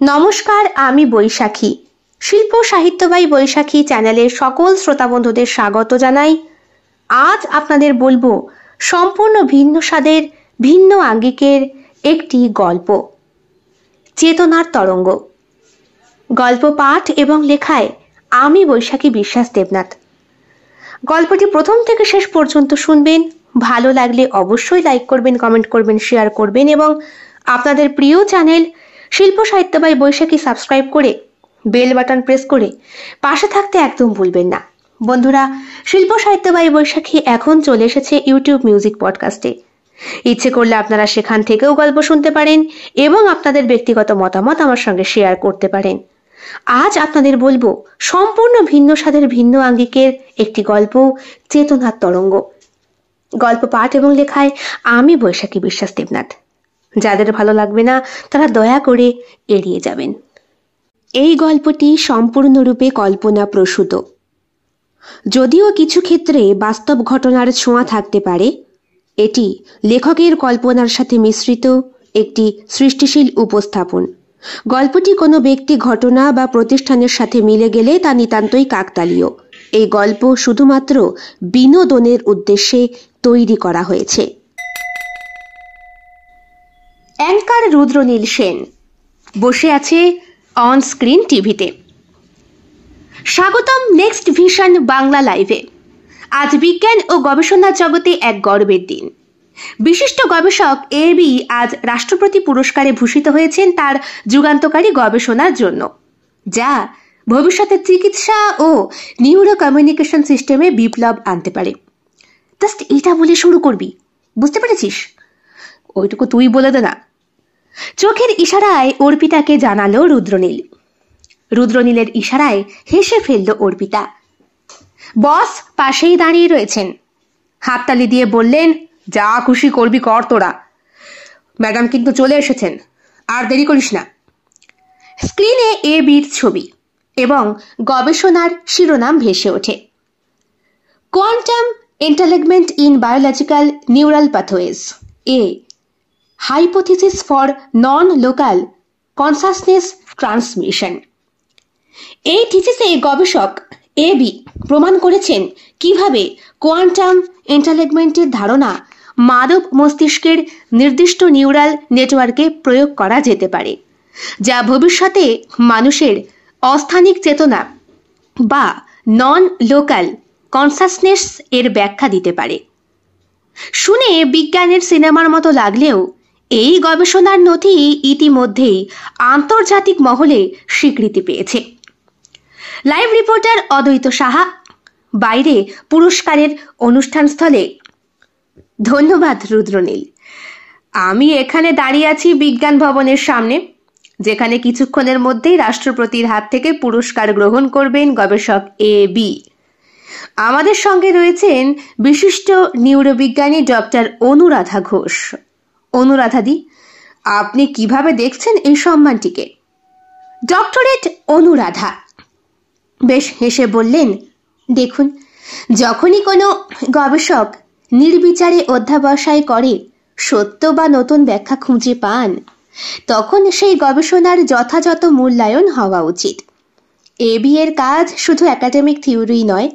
নমস্কার, আমি বৈশাখী। শিল্প সাহিত্যবাই বৈশাখী চ্যানেলের সকল শ্রোতা বন্ধুদের স্বাগত জানাই। আজ আপনাদের বলবো সম্পূর্ণ ভিন্ন স্বাদের ভিন্ন আঙ্গিকের একটি গল্প, চেতনার তরঙ্গ। গল্প পাঠ এবং লেখায় আমি বৈশাখী বিশ্বাস দেবনাথ। গল্পটি প্রথম থেকে শেষ পর্যন্ত শুনবেন। ভালো লাগলে অবশ্যই লাইক করবেন, কমেন্ট করবেন, শেয়ার করবেন এবং আপনাদের প্রিয় চ্যানেল শিল্প সাহিত্যবাই বৈশাখী সাবস্ক্রাইব করে বেল বাটন প্রেস করে পাশে থাকতে একদম ভুলবেন না। বন্ধুরা, শিল্প সাহিত্যবাই বৈশাখী এখন চলে এসেছে ইউটিউব মিউজিক পডকাস্টে। ইচ্ছে করলে আপনারা সেখান থেকেও গল্প শুনতে পারেন এবং আপনাদের ব্যক্তিগত মতামত আমার সঙ্গে শেয়ার করতে পারেন। আজ আপনাদের বলবো সম্পূর্ণ ভিন্ন স্বাদের ভিন্ন আঙ্গিকের একটি গল্প, চেতনার তরঙ্গ। গল্প পাঠ এবং লেখায় আমি বৈশাখী বিশ্বাস দেবনাথ। যাদের ভালো লাগবে না তারা দয়া করে এড়িয়ে যাবেন। এই গল্পটি সম্পূর্ণরূপে কল্পনা প্রসূত, যদিও কিছু ক্ষেত্রে বাস্তব ঘটনার ছোঁয়া থাকতে পারে। এটি লেখকের কল্পনার সাথে মিশ্রিত একটি সৃষ্টিশীল উপস্থাপন। গল্পটি কোনো ব্যক্তি, ঘটনা বা প্রতিষ্ঠানের সাথে মিলে গেলে তা নিতান্তই কাকতালীয়। এই গল্প শুধুমাত্র বিনোদনের উদ্দেশ্যে তৈরি করা হয়েছে। অ্যাঙ্কার রুদ্রনীল সেন বসে আছে অন স্ক্রিন টিভিতে। স্বাগতম নেক্সট ভিশন বাংলা লাইভে। আজ বিজ্ঞান ও গবেষণা জগতে এক গর্বের দিন। বিশিষ্ট গবেষক এবি আজ রাষ্ট্রপতি পুরস্কারে ভূষিত হয়েছেন তার যুগান্তকারী গবেষণার জন্য, যা ভবিষ্যতে চিকিৎসা ও নিউরো কমিউনিকেশন সিস্টেমে বিপ্লব আনতে পারে। জাস্ট এটা বলে শুরু করবি, বুঝতে পেরেছিস? ওইটুকু তুই বলে দে না। চোখের ইশারায় অর্পিতাকে জানালো রুদ্রনীল। রুদ্রনীলের ইশারায় হেসে ফেলল অর্পিতা। বস পাশেই দাঁড়িয়ে রয়েছেন। হাততালি দিয়ে বললেন, যা খুশি করবি কর তোরা। ম্যাডাম কিন্তু চলে এসেছেন, আর দেরি করিস না। স্ক্রিনে এবির ছবি এবং গবেষণার শিরোনাম ভেসে ওঠে, quantum entanglement in biological neural pathways, a hypothesis for non local consciousness transmission. এই থিসিসে গবেষক এবি প্রমাণ করেছেন কিভাবে কোয়ান্টাম এন্টালেগমেন্টের ধারণা মানব মস্তিষ্কের নির্দিষ্ট নিউরাল নেটওয়ার্কে প্রয়োগ করা যেতে পারে, যা ভবিষ্যতে মানুষের অস্থানিক চেতনা বা নন লোকাল কনসাসনেস এর ব্যাখ্যা দিতে পারে। শুনে বিজ্ঞানের সিনেমার মতো লাগলেও এই গবেষণার নথি ইতিমধ্যেই আন্তর্জাতিক মহলে স্বীকৃতি পেয়েছে। লাইভ রিপোর্টার অদ্বৈত সাহা, বাইরে পুরস্কারের অনুষ্ঠানস্থলে। ধন্যবাদ রুদ্রনীল। আমি এখানে দাঁড়িয়ে আছি বিজ্ঞান ভবনের সামনে, যেখানে কিছুক্ষণের মধ্যেই রাষ্ট্রপতির হাত থেকে পুরস্কার গ্রহণ করবেন গবেষক এবি। আমাদের সঙ্গে রয়েছেন বিশিষ্ট নিউরোবিজ্ঞানী ডক্টর অনুরাধা ঘোষ। অনুরাধাদি, আপনি কিভাবে দেখছেন এই সম্মানটিকে? ডক্টরেট অনুরাধা বেশ হেসে বললেন, দেখুন, যখনই কোনো গবেষক নির্বিচারে অধ্যাবসায় করে সত্য বা নতুন ব্যাখ্যা খুঁজে পান, তখন সেই গবেষণার যথাযথ মূল্যায়ন হওয়া উচিত। এবি এর কাজ শুধু একাডেমিক থিওরি নয়,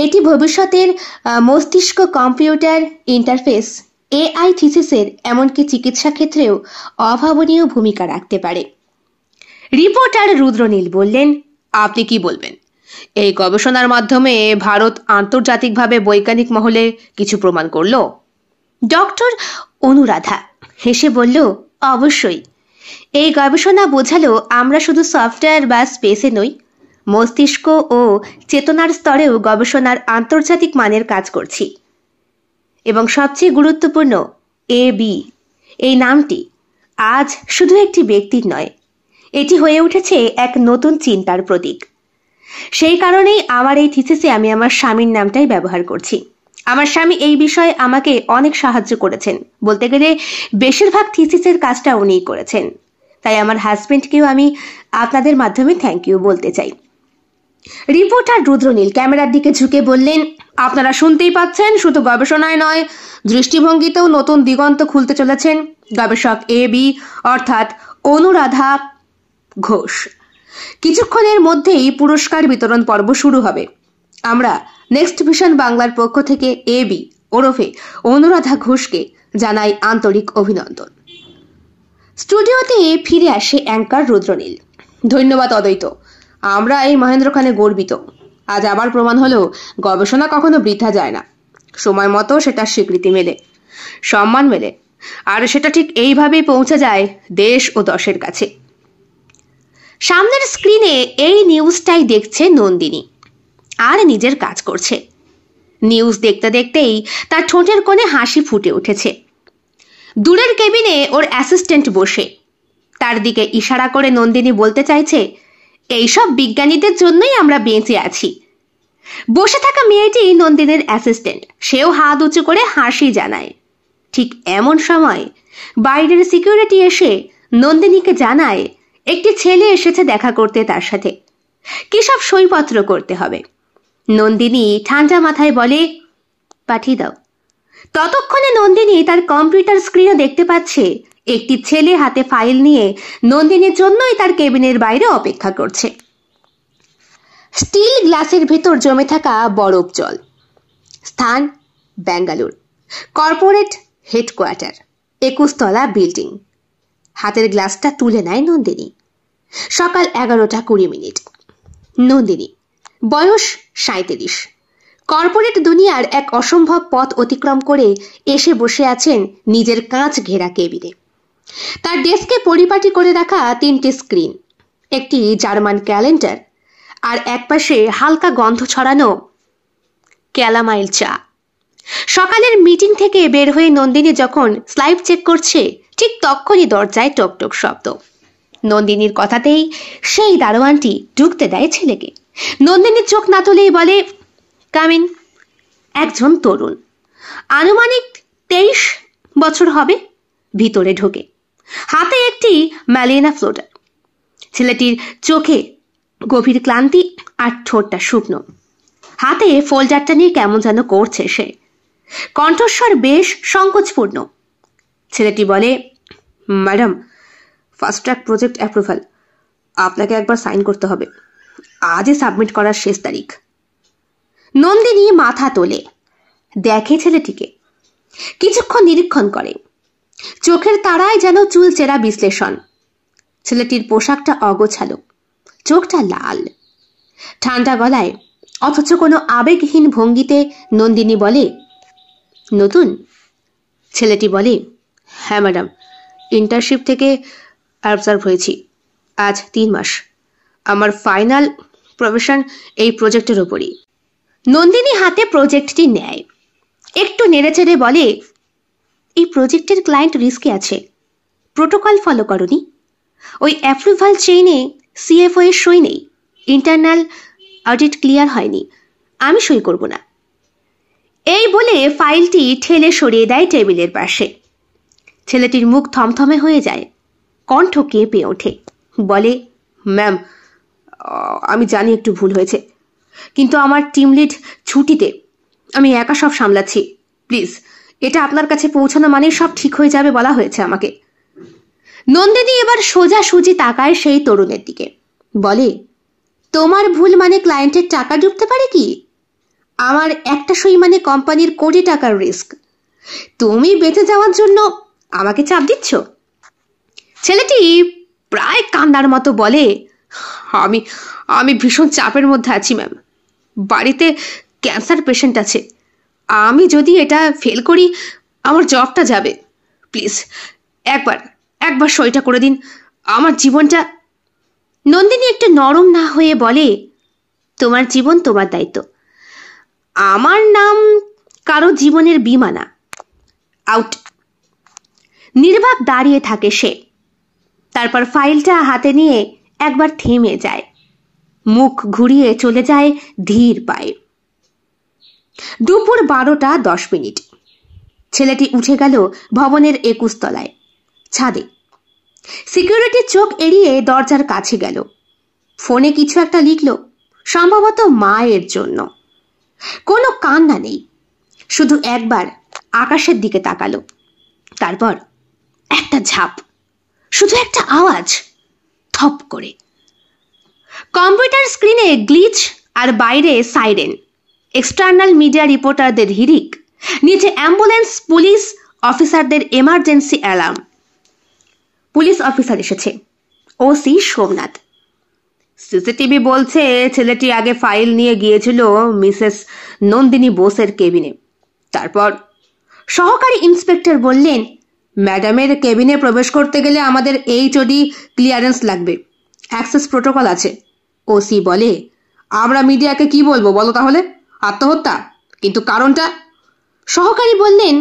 এটি ভবিষ্যতের মস্তিষ্ক কম্পিউটার ইন্টারফেস এআই থিসিসের এমনকি চিকিৎসা ক্ষেত্রেও অভাবনীয় ভূমিকা রাখতে পারে। রিপোর্টার রুদ্রনীল বললেন, আপনি কি বলবেন? এই গবেষণার মাধ্যমে ভারত আন্তর্জাতিকভাবে বৈজ্ঞানিক মহলে কিছু প্রমাণ করল? ডক্টর অনুরাধা হেসে বলল, অবশ্যই। এই গবেষণা বোঝালো আমরা শুধু সফটওয়্যার বা স্পেসে নই, মস্তিষ্ক ও চেতনার স্তরেও গবেষণার আন্তর্জাতিক মানের কাজ করছি। এবং সবচেয়ে গুরুত্বপূর্ণ, এবি এই নামটি আজ শুধু একটি ব্যক্তির নয়, এটি হয়ে উঠেছে এক নতুন চিন্তার প্রতীক। সেই কারণেই আমার এই থিসিসে আমি আমার স্বামীর নামটাই ব্যবহার করছি। আমার স্বামী এই বিষয়ে আমাকে অনেক সাহায্য করেছেন, বলতে গেলে বেশিরভাগ থিসিসের কাজটা উনিই করেছেন। তাই আমার হাজবেন্ডকেও আমি আপনাদের মাধ্যমে থ্যাংক ইউ বলতে চাই। রিপোর্টার রুদ্রনীল ক্যামেরার দিকে ঝুঁকে বললেন, আপনারা শুনতেই পাচ্ছেন, শুধু গবেষণায় নয়, দৃষ্টিভঙ্গিতেও নতুন দিগন্ত খুলতে চলেছেন গবেষক এবি অর্থাৎ অনুরাধা ঘোষ। কিছুক্ষণের মধ্যেই পুরস্কার বিতরণ পর্ব শুরু হবে। আমরা নেক্সট ভিশন বাংলার পক্ষ থেকে এবি ওরফে অনুরাধা ঘোষকে জানাই আন্তরিক অভিনন্দন। স্টুডিওতে ফিরে আসে অ্যাঙ্কার রুদ্রনীল। ধন্যবাদ অদ্বৈত, আমরা এই মহেন্দ্রখানে গর্বিত। আজ আবার প্রমাণ হলো গবেষণা কখনো বৃথা যায় না, সময় মতো সেটার স্বীকৃতি মেলে, সম্মান মেলে, আর সেটা ঠিক এইভাবেই পৌঁছে যায় দেশ ও দশের কাছে। সামনের স্ক্রিনে এই নিউজটাই দেখছে নন্দিনী, আর নিজের কাজ করছে। নিউজ দেখতে দেখতেই তার ঠোঁটের কোণে হাসি ফুটে উঠেছে। দূরের কেবিনে ওর অ্যাসিস্ট্যান্ট বসে, তার দিকে ইশারা করে নন্দিনী বলতে চাইছে, এইসব বিজ্ঞানীদের জন্যই আমরা বেঁচে আছি। বসে থাকা মেয়েটি নন্দিনীর অ্যাসিস্ট্যান্ট, সেও হাত উঁচু করে হাসি জানায়। ঠিক এমন সময় বাইরের সিকিউরিটি এসে নন্দিনীকে জানায় একটি ছেলে এসেছে দেখা করতে তার সাথে, কি সব সইপত্র করতে হবে। নন্দিনী ঠান্ডা মাথায় বলে, পাঠিয়ে দাও। ততক্ষণে নন্দিনী তার কম্পিউটার স্ক্রিনে দেখতে পাচ্ছে একটি ছেলে হাতে ফাইল নিয়ে নন্দিনীর জন্যই তার কেবিনের বাইরে অপেক্ষা করছে। স্টিল গ্লাসের ভেতর জমে থাকা বরফ জল। স্থান বেঙ্গালুর, কর্পোরেট হেডকোয়ার্টার, 21 তলা বিল্ডিং। হাতের গ্লাসটা তুলে নেয় নন্দিনী। সকাল 11:20। নন্দিনী, বয়স 37, কর্পোরেট দুনিয়ার এক অসম্ভব পথ অতিক্রম করে এসে বসে আছেন নিজের কাঁচ ঘেরা কেবিনে। তার ডেস্কে পরিপাটি করে রাখা 3টি স্ক্রিন, একটি জার্মান ক্যালেন্ডার, আর একপাশে হালকা গন্ধ ছড়ানো ক্যালামাইল চা। সকালের মিটিং থেকে বের হয়ে নন্দিনী যখন স্লাইড চেক করছে, ঠিক তখনই দরজায় টকটক শব্দ। নন্দিনীর কথাতেই সেই দারোয়ানটি ঢুকতে দেয় ছেলেকে। নন্দিনীর চোখ না তুলেই বলে, কামিন। একজন তরুণ, আনুমানিক 23 বছর হবে, ভিতরে ঢোকে। হাতে একটি ম্যালিনা ফ্লোটার। ছেলেটির চোখে গভীর ক্লান্তি আর ঠোঁটটা শুকনো। হাতে ফোল্ডারটা নিয়ে কেমন যেন করছে সে, কণ্ঠস্বর বেশ সংকোচপূর্ণ। ছেলেটি বলে, madam, fast track project approval, আপনাকে একবার সাইন করতে হবে, আজই সাবমিট করার শেষ তারিখ। নন্দিনী মাথা তোলে, দেখে ছেলেটিকে, কিছুক্ষণ নিরীক্ষণ করে। চোখের তারায় যেন চুলচেরা বিশ্লেষণ। ছেলেটির পোশাকটা অগোছালো, চোখটা লাল। ঠান্ডা গলায় অথচ কোনো আবেগহীন ভঙ্গিতে নন্দিনী বলে, নতুন? ছেলেটি বলে, হ্যাঁ ম্যাডাম, ইন্টার্নশিপ থেকে অবজার্ভ হয়েছি, আজ 3 মাস। আমার ফাইনাল প্রফেশন এই প্রজেক্টের ওপরই। নন্দিনী হাতে প্রজেক্টটি নেয়, একটু নেড়েচেড়ে বলে, এই প্রজেক্টের ক্লায়েন্ট রিস্কে আছে, প্রোটোকল ফলো করনি। ওই অ্যাপ্রুভাল চেইনে সিএফও এর সই নেই, ইন্টারনাল অডিট ক্লিয়ার হয়নি, আমি সই করব না। এই বলে ফাইলটি ঠেলে সরিয়ে দেয় টেবিলের পাশে। ছেলেটির মুখ থমথমে হয়ে যায়, কণ্ঠ কেঁপে ওঠে, বলে, ম্যাম, আমি জানি একটু ভুল হয়েছে, কিন্তু আমার টিম লিড ছুটিতে, আমি একা সব সামলাচ্ছি। প্লিজ, এটা আপনার কাছে পৌঁছানো মানেই সব ঠিক হয়ে যাবে বলা হয়েছে আমাকে। নন্দিনী এবার সোজাসুজি তাকায় সেই তরুণের দিকে, বলে, তোমার ভুল মানে ক্লায়েন্টের টাকা ডুবতে পারে কি? আমার একটা সই মানে কোম্পানির কোটি টাকার রিস্ক। তুমি বেঁচে যাওয়ার জন্য আমাকে চাপ দিচ্ছ? ছেলেটি প্রায় কান্নার মতো বলে, আমি ভীষণ চাপের মধ্যে আছি ম্যাম। বাড়িতে ক্যান্সার পেশেন্ট আছে, আমি যদি এটা ফেল করি আমার জবটা যাবে। প্লিজ একবার সইটা করে দিন, আমার জীবনটা। নন্দিনী একটু নরম না হয়ে বলে, তোমার জীবন তোমার দায়িত্ব, আমার নাম কারো জীবনের বীমা না। আউট। নির্বাক দাঁড়িয়ে থাকে সে, তারপর ফাইলটা হাতে নিয়ে একবার থেমে যায়, মুখ ঘুরিয়ে চলে যায় ধীর পায়ে। দুপুর 12:10। ছেলেটি উঠে গেল ভবনের 21 তলায়, ছাদে। সিকিউরিটির চোখ এড়িয়ে দরজার কাছে গেল, ফোনে কিছু একটা লিখল, সম্ভবত মায়ের জন্য। কোনো কান্না নেই, শুধু একবার আকাশের দিকে তাকালো। তারপর একটা ঝাঁপ, শুধু একটা আওয়াজ, থপ করে। কম্পিউটার স্ক্রিনে গ্লিচ আর বাইরে সাইরেন, এক্সটার্নাল মিডিয়া রিপোর্টারদের হিরিক, নিচে অ্যাম্বুলেন্স, পুলিশ অফিসারদের এমার্জেন্সি অ্যালার্ম। পুলিশ অফিসার এসেছে, ওসি সোমনাথ। সিসিটিভি বলছে ছেলেটি আগে ফাইল নিয়ে গিয়েছিল মিসেস নন্দিনী বোসের কেবিনে। তারপর সহকারী ইন্সপেক্টর বললেন, ম্যাডামের কেবিনে প্রবেশ করতে গেলে আমাদের এইচওডি ক্লিয়ারেন্স লাগবে, অ্যাক্সেস প্রোটোকল আছে। ওসি বলে, আমরা মিডিয়াকে কি বলবো বলো তাহলে? আত্মহত্যা? কিন্তু কারণটা? সহকারী বললেন,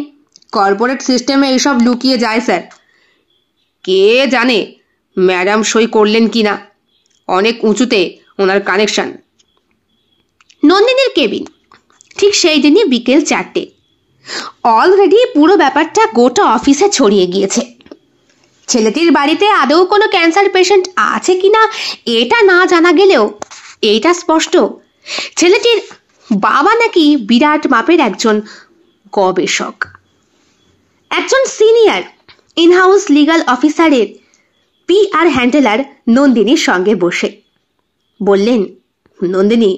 কর্পোরেট সিস্টেমে এইসব লুকিয়ে যায় স্যার। কে জানে ম্যাডাম সই করলেন কিনা, অনেক উঁচুতে ওনার কানেকশন। নন্দিনীর কেবিন ঠিক সেই দিনই বিকেল 4টে। অলরেডি পুরো ব্যাপারটা গোটা অফিসে ছড়িয়ে গিয়েছে। ছেলেটির বাড়িতে আদৌ কোনো ক্যান্সার পেশেন্ট আছে কিনা এটা না জানা গেলেও এইটা স্পষ্ট, ছেলেটির বাবা নাকি বিরাট মাপের একজন গবেষক। একজন সিনিয়র ইনহাউস লিগ্যাল অফিসারের PR হ্যান্ডেলার নন্দিনীর সঙ্গে বসে বললেন, নন্দিনী,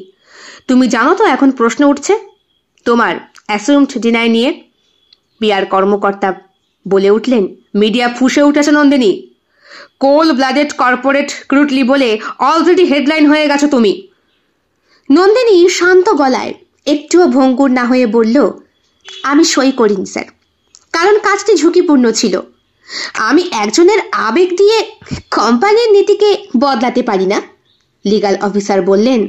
তুমি জানো তো এখন প্রশ্ন উঠছে তোমার অ্যাসিউমড ডিনাই নিয়ে। PR কর্মকর্তা বলে উঠলেন, মিডিয়া ফুঁসে উঠেছে নন্দিনী, কোল ব্লাডেড কর্পোরেট ক্রুটলি বলে অলরেডি হেডলাইন হয়ে গেছো তুমি। নন্দিনী শান্ত গলায়, একটুও ভঙ্গুর না হয়ে বলল, আমি সই করিনি স্যার, কারণ কাজটি ঝুঁকিপূর্ণ ছিল। আমি একজনের আবেগ দিয়ে কোম্পানির নীতিকে বদলাতে পারি না। লিগ্যাল অফিসার বললেন,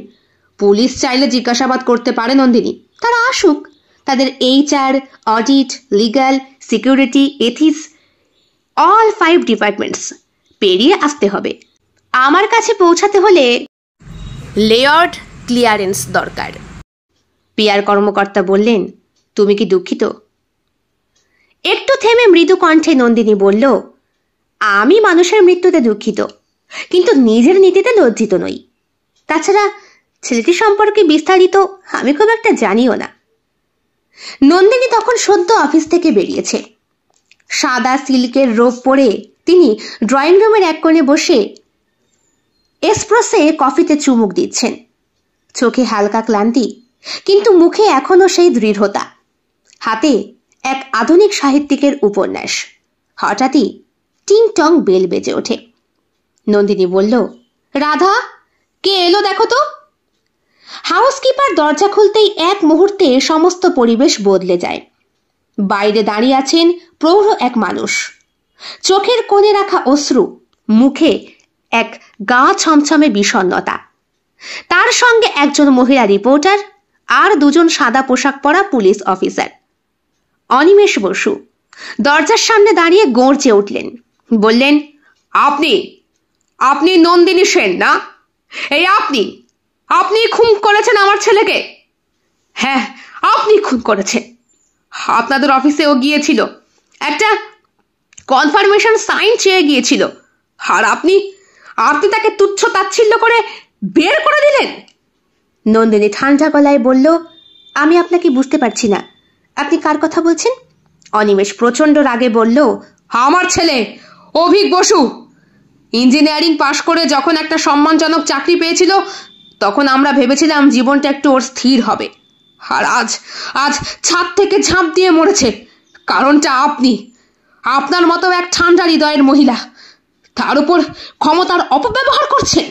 পুলিশ চাইলে জিজ্ঞাসাবাদ করতে পারে নন্দিনী, তারা আসুক। তাদের HR, audit, legal, security, ethics, all 5 departments পেরিয়ে আসতে হবে। আমার কাছে পৌঁছাতে হলে লেয়ার্ড ক্লিয়ারেন্স দরকার। PR কর্মকর্তা বললেন, তুমি কি দুঃখিত? একটু থেমে মৃদু কণ্ঠে নন্দিনী বলল, আমি মানুষের মৃত্যুতে দুঃখিত, কিন্তু নিজের নীতিতে লজ্জিত নই। তাছাড়া ছেলেটি সম্পর্কে বিস্তারিত আমি খুব একটা জানিও না। নন্দিনী তখন সদ্য অফিস থেকে বেরিয়েছে। সাদা সিল্কের রোব পরে তিনি ড্রয়িং রুমের এক কোণে বসে এসপ্রেসে কফিতে চুমুক দিচ্ছেন। চোখে হালকা ক্লান্তি, কিন্তু মুখে এখনো সেই দৃঢ়তা। হাতে এক আধুনিক সাহিত্যিকের উপন্যাস। হঠাৎই টিং টং বেল বেজে ওঠে। নন্দিনী বলল, রাধা, কে এলো দেখো তো। হাউসকিপার দরজা খুলতেই এক মুহূর্তে সমস্ত পরিবেশ বদলে যায়। বাইরে দাঁড়িয়ে আছেন প্রৌঢ় এক মানুষ, চোখের কোণে রাখা অশ্রু, মুখে এক গা ছমছমে বিষণ্ণতা। তার সঙ্গে একজন মহিলা রিপোর্টার আর দুজন সাদা পোশাক পরা পুলিশ অফিসার। অনিমেষ বসু দরজার সামনে দাঁড়িয়ে গর্জে উঠলেন, বললেন, আপনি আপনি নন্দিনী সেন না? এই আপনি আপনি খুন করেছেন আমার ছেলেকে? হ্যাঁ, আপনি খুন করেছেন। আপনাদের অফিসেও গিয়েছিল, একটা কনফার্মেশন সাইন চেয়ে গিয়েছিল, আর আপনি তাকে তুচ্ছ তাচ্ছিল্য করে বের করে দিলেন। নন্দিনী ঠান্ডা গলায় বলল, আমি আপনাকে বুঝতে পারছি না, আপনি কার কথা বলছেন? অনিমেষ প্রচন্ড রাগে বলল, আমার ছেলে অভিক বসু ইঞ্জিনিয়ারিং পাশ করে যখন একটা সম্মানজনক চাকরি পেয়েছিল, তখন আমরা ভেবেছিলাম জীবনটা একটু ওর স্থির হবে, আর আজ ছাদ থেকে ঝাঁপ দিয়ে মরেছে। কারণটা আপনি, আপনার মতো এক ঠান্ডা হৃদয়ের মহিলা, তার উপর ক্ষমতার অপব্যবহার করছেন।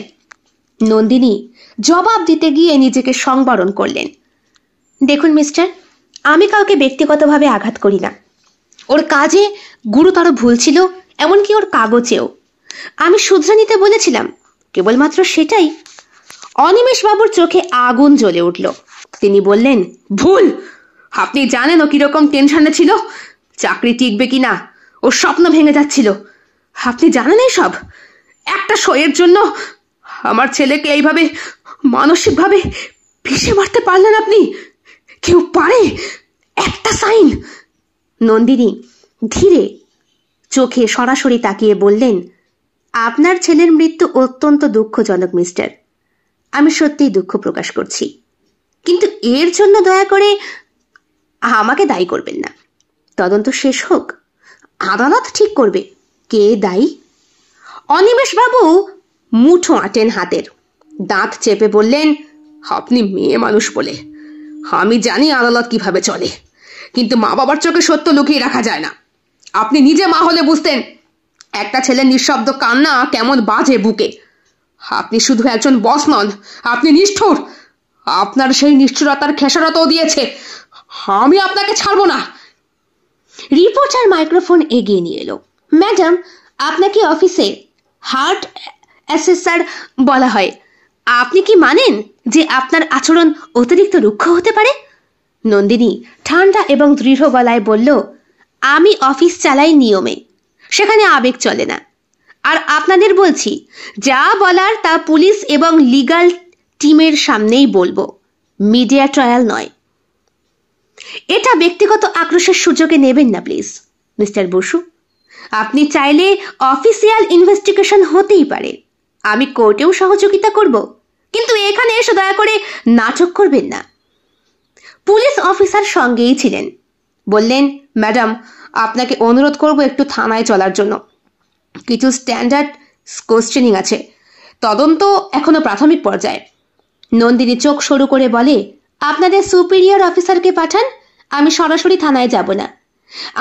নন্দিনী জবাব দিতে গিয়ে নিজেকে সংবরণ করলেন। দেখুন মিস্টার, আমি কাউকে ব্যক্তিগতভাবে আঘাত করি না। ওর কাজে গুরুতর ভুল ছিল, এমনকি ওর কাগজেও। আমি শুধরে নিতে বলেছিলাম, কেবলমাত্র সেটাই। অনিমেষ বাবুর চোখে আগুন জ্বলে উঠল। তিনি বললেন, ভুল? আপনি জানেন ও কিরকম টেনশনে ছিল, চাকরি টিকবে কিনা, ওর স্বপ্ন ভেঙে যাচ্ছিল। আপনি জানেন এইসব? একটা সইয়ের জন্য আমার ছেলেকে এইভাবে মানসিকভাবে পিষে মারতে পারলেন আপনি? কেউ পারে? একটা সাইন। নন্দিনী ধীরে চোখে সরাসরি তাকিয়ে বললেন, আপনার ছেলের মৃত্যু অত্যন্ত দুঃখজনক মিস্টার। আমি সত্যিই দুঃখ প্রকাশ করছি, কিন্তু এর জন্য দয়া করে আমাকে দায়ী করবেন না। তদন্ত শেষ হোক, আদালত ঠিক করবে কে দায়ী। অনিমেষ বাবু মুঠো আঁটেন হাতের, দাঁত চেপে বললেন, আপনি মেয়ে মানুষ বলে আমি জানি আদালত কিভাবে চলে, কিন্তু মা বাবার চোখে সত্য লুকিয়ে রাখা যায় না। আপনি নিজে মা হলে বুঝতেন একটা ছেলের নিঃশব্দ কান্না কেমন বাজে বুকে। আপনি শুধু একজন বস নন, আপনি নিষ্ঠুর। আপনার সেই নিষ্ঠুরতার খেসারতও দিয়েছে। আমি আপনাকে ছাড়বো না। রিপোর্টার মাইক্রোফোন এগিয়ে নিয়ে এলো। ম্যাডাম, আপনাকে অফিসে হার্ট অ্যাসেসার বলা হয়। আপনি কি মানেন যে আপনার আচরণ অতিরিক্ত রুক্ষ হতে পারে? নন্দিনী ঠান্ডা এবং দৃঢ় গলায় বলল, আমি অফিস চালাই নিয়মে, সেখানে আবেগ চলে না। আর আপনাদের বলছি, যা বলার তা পুলিশ এবং লিগ্যাল টিমের সামনেই বলবো, মিডিয়া ট্রায়াল নয়। এটা ব্যক্তিগত আক্রোশের সুযোগে নেবেন না প্লিজ মিস্টার বসু। আপনি চাইলে অফিসিয়াল ইনভেস্টিগেশন হতেই পারে, আমি কোর্টেও সহযোগিতা করব, কিন্তু এখানে এসে দয়া করে নাটক করবেন না। পুলিশ অফিসার সঙ্গেই ছিলেন। বললেন, ম্যাডাম, আপনাকে অনুরোধ করব একটু থানায় চলার জন্য। কিছু স্ট্যান্ডার্ড কোশ্চেনিং আছে, তদন্ত এখনো প্রাথমিক পর্যায়ে। নন্দিনী চোখ সরু করে বলে, আপনাদের সুপিরিয়র অফিসারকে পাঠান, আমি সরাসরি থানায় যাব না,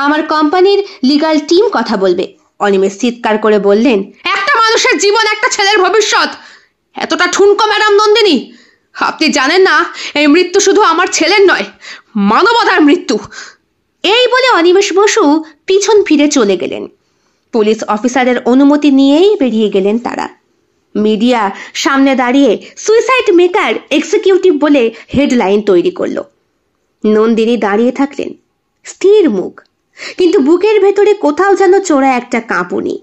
আমার কোম্পানির লিগ্যাল টিম কথা বলবে। অনিমেষ চিৎকার করে বললেন, একটা মানুষের জীবন, একটা ছেলের ভবিষ্যৎ, এতটা ঠুনকো ম্যাডাম নন্দিনী? আপনি জানেন না এই মৃত্যু শুধু আমার ছেলের নয়, মানবতার মৃত্যু। এই বলে অনিমেষ বসু পিছন ফিরে চলে গেলেন। পুলিশ অফিসারের অনুমতি নিয়েই বেরিয়ে গেলেন তারা। মিডিয়া সামনে দাঁড়িয়ে সুইসাইড মেকার এক্সিকিউটিভ বলে হেডলাইন তৈরি করলো। নন্দিনী দাঁড়িয়ে থাকলেন, স্থির মুখ, কিন্তু বুকের ভেতরে কোথাও যেন চোরা একটা কাঁপুনি।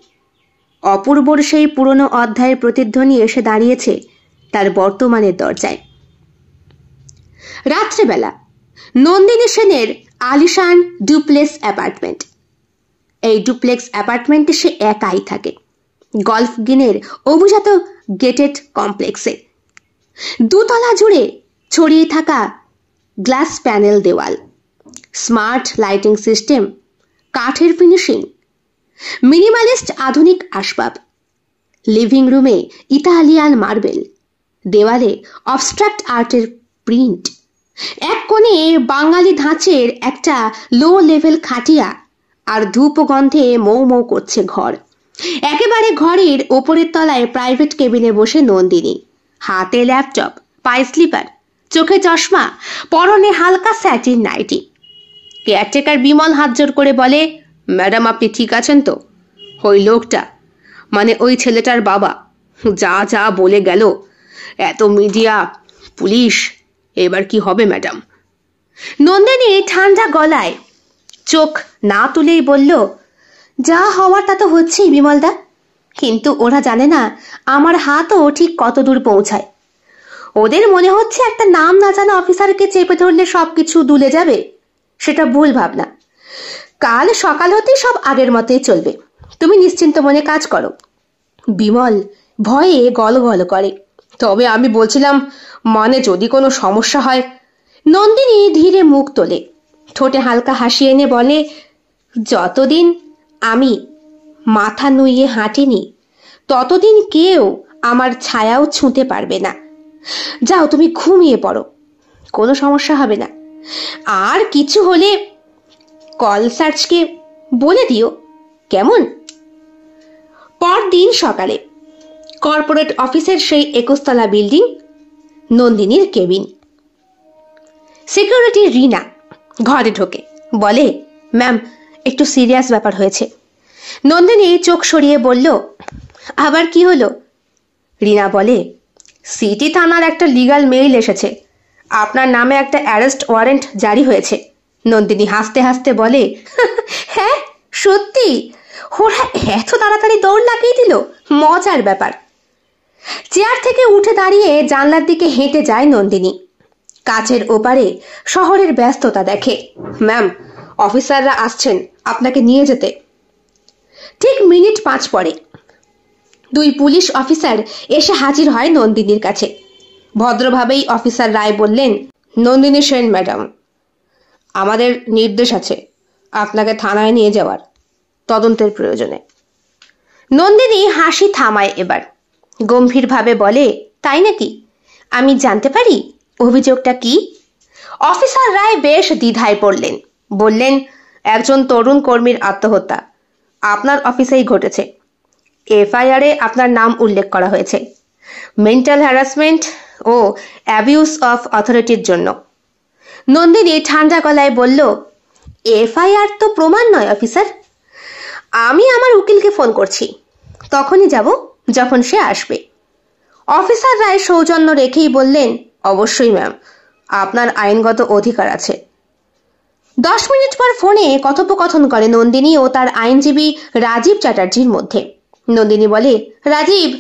অপূর্বর সেই পুরনো অধ্যায়ের প্রতিধ্বনি এসে দাঁড়িয়েছে তার বর্তমানের দরজায়। রাত্রেবেলা নন্দিনী সেনের আলিশান ডুপ্লেক্স অ্যাপার্টমেন্ট। এই ডুপ্লেক্স অ্যাপার্টমেন্টে সে একাই থাকে, গল্ফ গ্রিনের অভিজাত গেটেড কমপ্লেক্সে। দুতলা জুড়ে ছড়িয়ে থাকা গ্লাস প্যানেল দেওয়াল, স্মার্ট লাইটিং সিস্টেম, কাঠের ফিনিশিং, মিনিমালিস্ট আধুনিক আসবাব। লিভিং রুমে ইতালিয়ান মার্বেল, দেওয়ালে অবস্ট্রাক্ট আর্টের প্রিন্ট। এক কোণে বাঙালি ধাঁচের একটা লো লেভেল খাটিয়া, আর ধূপ গন্ধে মৌ মৌ করছে ঘর। একেবারে ঘরের ওপরের তলায় প্রাইভেট কেবিনে বসে নন্দিনী, হাতে ল্যাপটপ, পায়ে স্লিপার, চোখে চশমা, পরনে হালকা স্যাটিন নাইটি। কেয়ারটেকার বিমল হাত জোর করে বলে, ম্যাডাম, আপনি ঠিক আছেন তো? ওই লোকটা, মানে ওই ছেলেটার বাবা, যা যা বলে গেল, এত মিডিয়া, পুলিশ, এবার কি হবে ম্যাডাম? নন্দিনী ঠান্ডা গলায় চোখ না তুলেই বলল, যা হওয়ার তা তো হচ্ছেই বিমলদা, কিন্তু ওরা জানে না আমার হাতও ঠিক কত দূর পৌঁছায়। ওদের মনে হচ্ছে একটা নাম না জানা অফিসারকে চেপে ধরলে সবকিছু দুলে যাবে। সেটা ভুল ভাবনা। কাল সকাল হতেই সব আগের মতোই চলবে, তুমি নিশ্চিন্ত মনে কাজ করো। বিমল ভয়ে গলগল করে। তবে আমি বলছিলাম, মানে যদি কোনো সমস্যা হয়। নন্দিনী ধীরে মুখ তোলে, ঠোঁটে হালকা হাসি এনে বলে, যতদিন আমি মাথা নুইয়ে হাঁটিনি ততদিন কেউ আমার ছায়াও ছুঁতে পারবে না। যাও, তুমি ঘুমিয়ে পড়ো, কোনো সমস্যা হবে না। আর কিছু হলে কল সার্চকে বলে দিও, কেমন? পরদিন সকালে কর্পোরেট অফিসের সেই 21 তলা বিল্ডিং, নন্দিনীর কেবিন। সিকিউরিটি রিনা ঘরে ঢোকে, বলে, ম্যাম, একটু সিরিয়াস ব্যাপার হয়েছে। নন্দিনী চোখ সরিয়ে বলল, আবার কি হলো? রিনা বলে, সিটি থানার একটা লিগ্যাল মেইল এসেছে, আপনার নামে একটা অ্যারেস্ট ওয়ারেন্ট জারি হয়েছে। নন্দিনী হাসতে হাসতে বলে, হ্যাঁ সত্যি? ওরা এত তাড়াতাড়ি দৌড় লাগিয়ে দিল, মজার ব্যাপার। চেয়ার থেকে উঠে দাঁড়িয়ে জানলার দিকে হেঁটে যায় নন্দিনী। কাচের ওপারে শহরের ব্যস্ততা দেখে। ম্যাম, অফিসাররা আসছেন আপনাকে নিয়ে যেতে। ঠিক মিনিট 5 পরে 2 পুলিশ অফিসার এসে হাজির হয় নন্দিনীর কাছে। ভদ্রভাবেই অফিসার রায় বললেন, নন্দিনী সেন ম্যাডাম, আমাদের নির্দেশ আছে আপনাকে থানায় নিয়ে যাওয়ার, তদন্তের প্রয়োজনে। নন্দিনী হাসি থামায় এবার। গম্ভীরভাবে বলে, তাই নাকি? আমি জানতে পারি অভিযোগটা কি? অফিসার রায় বেশ দ্বিধায় পড়লেন। বললেন, একজন তরুণ কর্মীর আত্মহত্যা আপনার অফিসেই ঘটেছে। এফআইআরে আপনার নাম উল্লেখ করা হয়েছে মেন্টাল হ্যারাসমেন্ট ও অ্যাবিউজ অফ অথরিটির জন্য। নন্দিনী ঠান্ডা গলায় বলল, এফআইআর তো প্রমাণ নয় অফিসার। আমি আমার উকিলকে ফোন করছি, তখনই যাব যখন সে আসবে। অফিসার রায় সৌজন্য রেখেই বললেন, অবশ্যই ম্যাম, আপনার আইনগত অধিকার আছে। 10 মিনিট পর ফোনে কথোপকথন করে নন্দিনী ও তার আইনজীবী রাজীব চ্যাটার্জির মধ্যে। নন্দিনী বলে, রাজীব,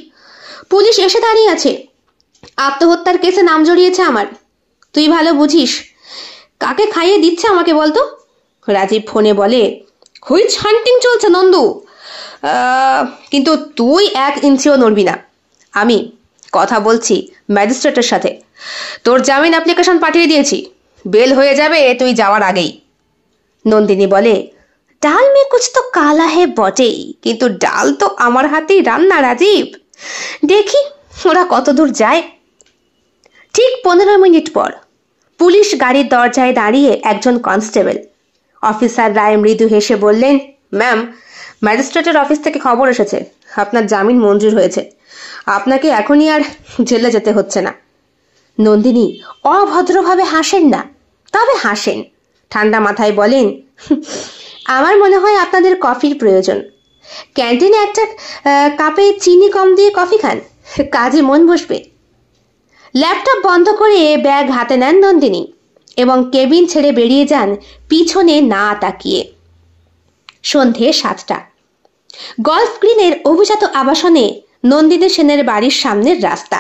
পুলিশ এসে দাঁড়িয়ে আছে, আত্মহত্যার কেসে নাম জড়িয়েছে আমার। তুই ভালো বুঝিস, কাকে খাইয়ে দিচ্ছে আমাকে বলতো? রাজীব ফোনে বলে, হুইচ হান্টিং চলছে নন্দু, কিন্তু তুই 1 ইঞ্চিও নড়বি না। আমি কথা বলছি ম্যাজিস্ট্রেটের সাথে, তোর জামিন অ্যাপ্লিকেশন পাঠিয়ে দিয়েছি, বেল হয়ে যাবে তুই যাওয়ার আগেই। নন্দিনী বলে, ডাল মে কুছ তো কালা হে বটেই, কিন্তু ডাল তো আমার হাতেই রান্না রাজীব, দেখি ওরা কত দূর যায়। ঠিক 15 মিনিট পর পুলিশ গাড়ির দরজায় দাঁড়িয়ে একজন কনস্টেবল। অফিসার রায় মৃদু হেসে বললেন, ম্যাম, ম্যাজিস্ট্রেটের অফিস থেকে খবর এসেছে, আপনার জামিন মঞ্জুর হয়েছে, আপনাকে এখনই আর জেলে যেতে হচ্ছে না। নন্দিনী অভদ্রভাবে হাসেন না, তবে হাসেন। ঠান্ডা মাথায় বলেন, আমার মনে হয় আপনাদের কফির প্রয়োজন। ক্যান্টিনে একটা কাপে চিনি কম দিয়ে কফি খান, কাজে মন বসবে। ল্যাপটপ বন্ধ করে ব্যাগ হাতে নেন নন্দিনী এবং কেবিন ছেড়ে বেরিয়ে যান পিছনে না তাকিয়ে। সন্ধে 7টা। গলফ গ্রিনের অভিজাত আবাসনে নন্দিনী সেনের বাড়ির সামনের রাস্তা।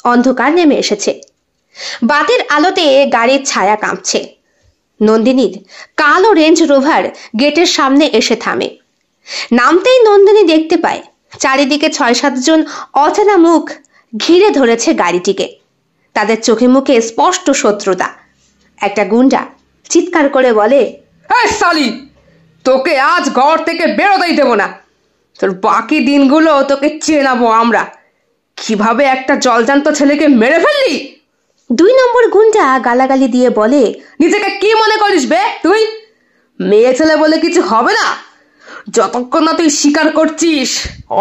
অন্ধকার নেমে এসেছে, বাতির আলোতে গাড়ির ছায়া কাঁপছে। নন্দিনীর কালো রেঞ্জ রোভার গেটের সামনে এসে থামে। নামতেই নন্দিনী দেখতে পায় চারিদিকে 6-7 জন অচেনা মুখ ঘিরে ধরেছে গাড়িটিকে। তাদের চোখে মুখে স্পষ্ট শত্রুতা। একটা গুন্ডা চিৎকার করে বলে, এই সালি, তোকে আজ ঘর থেকে বেরোতেই দেব না, তোর বাকি দিনগুলো তোকে চেনাবো আমরা, কিভাবে একটা জলজান্ত ছেলেকে মেরে ফেললি। 2 নম্বর গুন্ডা গালাগালি দিয়ে বলে, নিজেকে কি মনে করিস বে তুই? মেয়ে ছেলে বলে কিছু হবে না, যতক্ষণ না তুই স্বীকার করছিস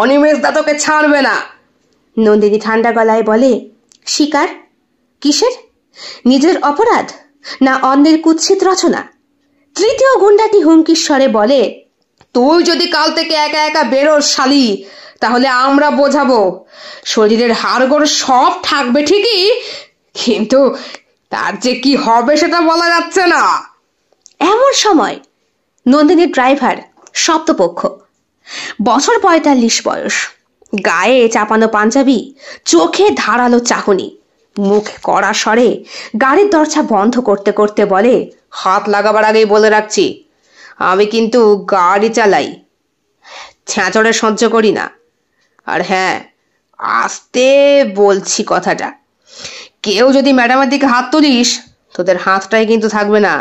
অনিমেষ দা তোকে ছাড়বে না। নন্দিনী ঠান্ডা গলায় বলে, স্বীকার কিসের? নিজের অপরাধ না অন্যের কুৎসিত রচনা? তৃতীয় গুন্ডাটি হুমকির স্বরে বলে, তুই যদি কাল থেকে একা একা বেরোস শালি, তাহলে আমরা বোঝাবো, শরীরের হাড়গোড় সব থাকবে ঠিকই, কিন্তু তার যে কি হবে সেটা বলা যাচ্ছে না। এমন সময় নন্দিনীর ড্রাইভার সপ্তপক্ষ, বছর 45 বয়স, গায়ে চাপানো পাঞ্জাবি, চোখে ধারালো চাহনি, মুখ কড়া স্বরে গাড়ির দরজা বন্ধ করতে করতে বলে, হাত লাগাবার আগেই বলে রাখছি, আমি কিন্তু গাড়ি চালাই, ছ্যাঁচড়ে সহ্য করি না। আর হ্যাঁ, আস্তে বলছি কথাটা, কেউ যদি ম্যাডামের দিকে হাত তুলিস, তোদের হাতটাই কিন্তু থাকবে না।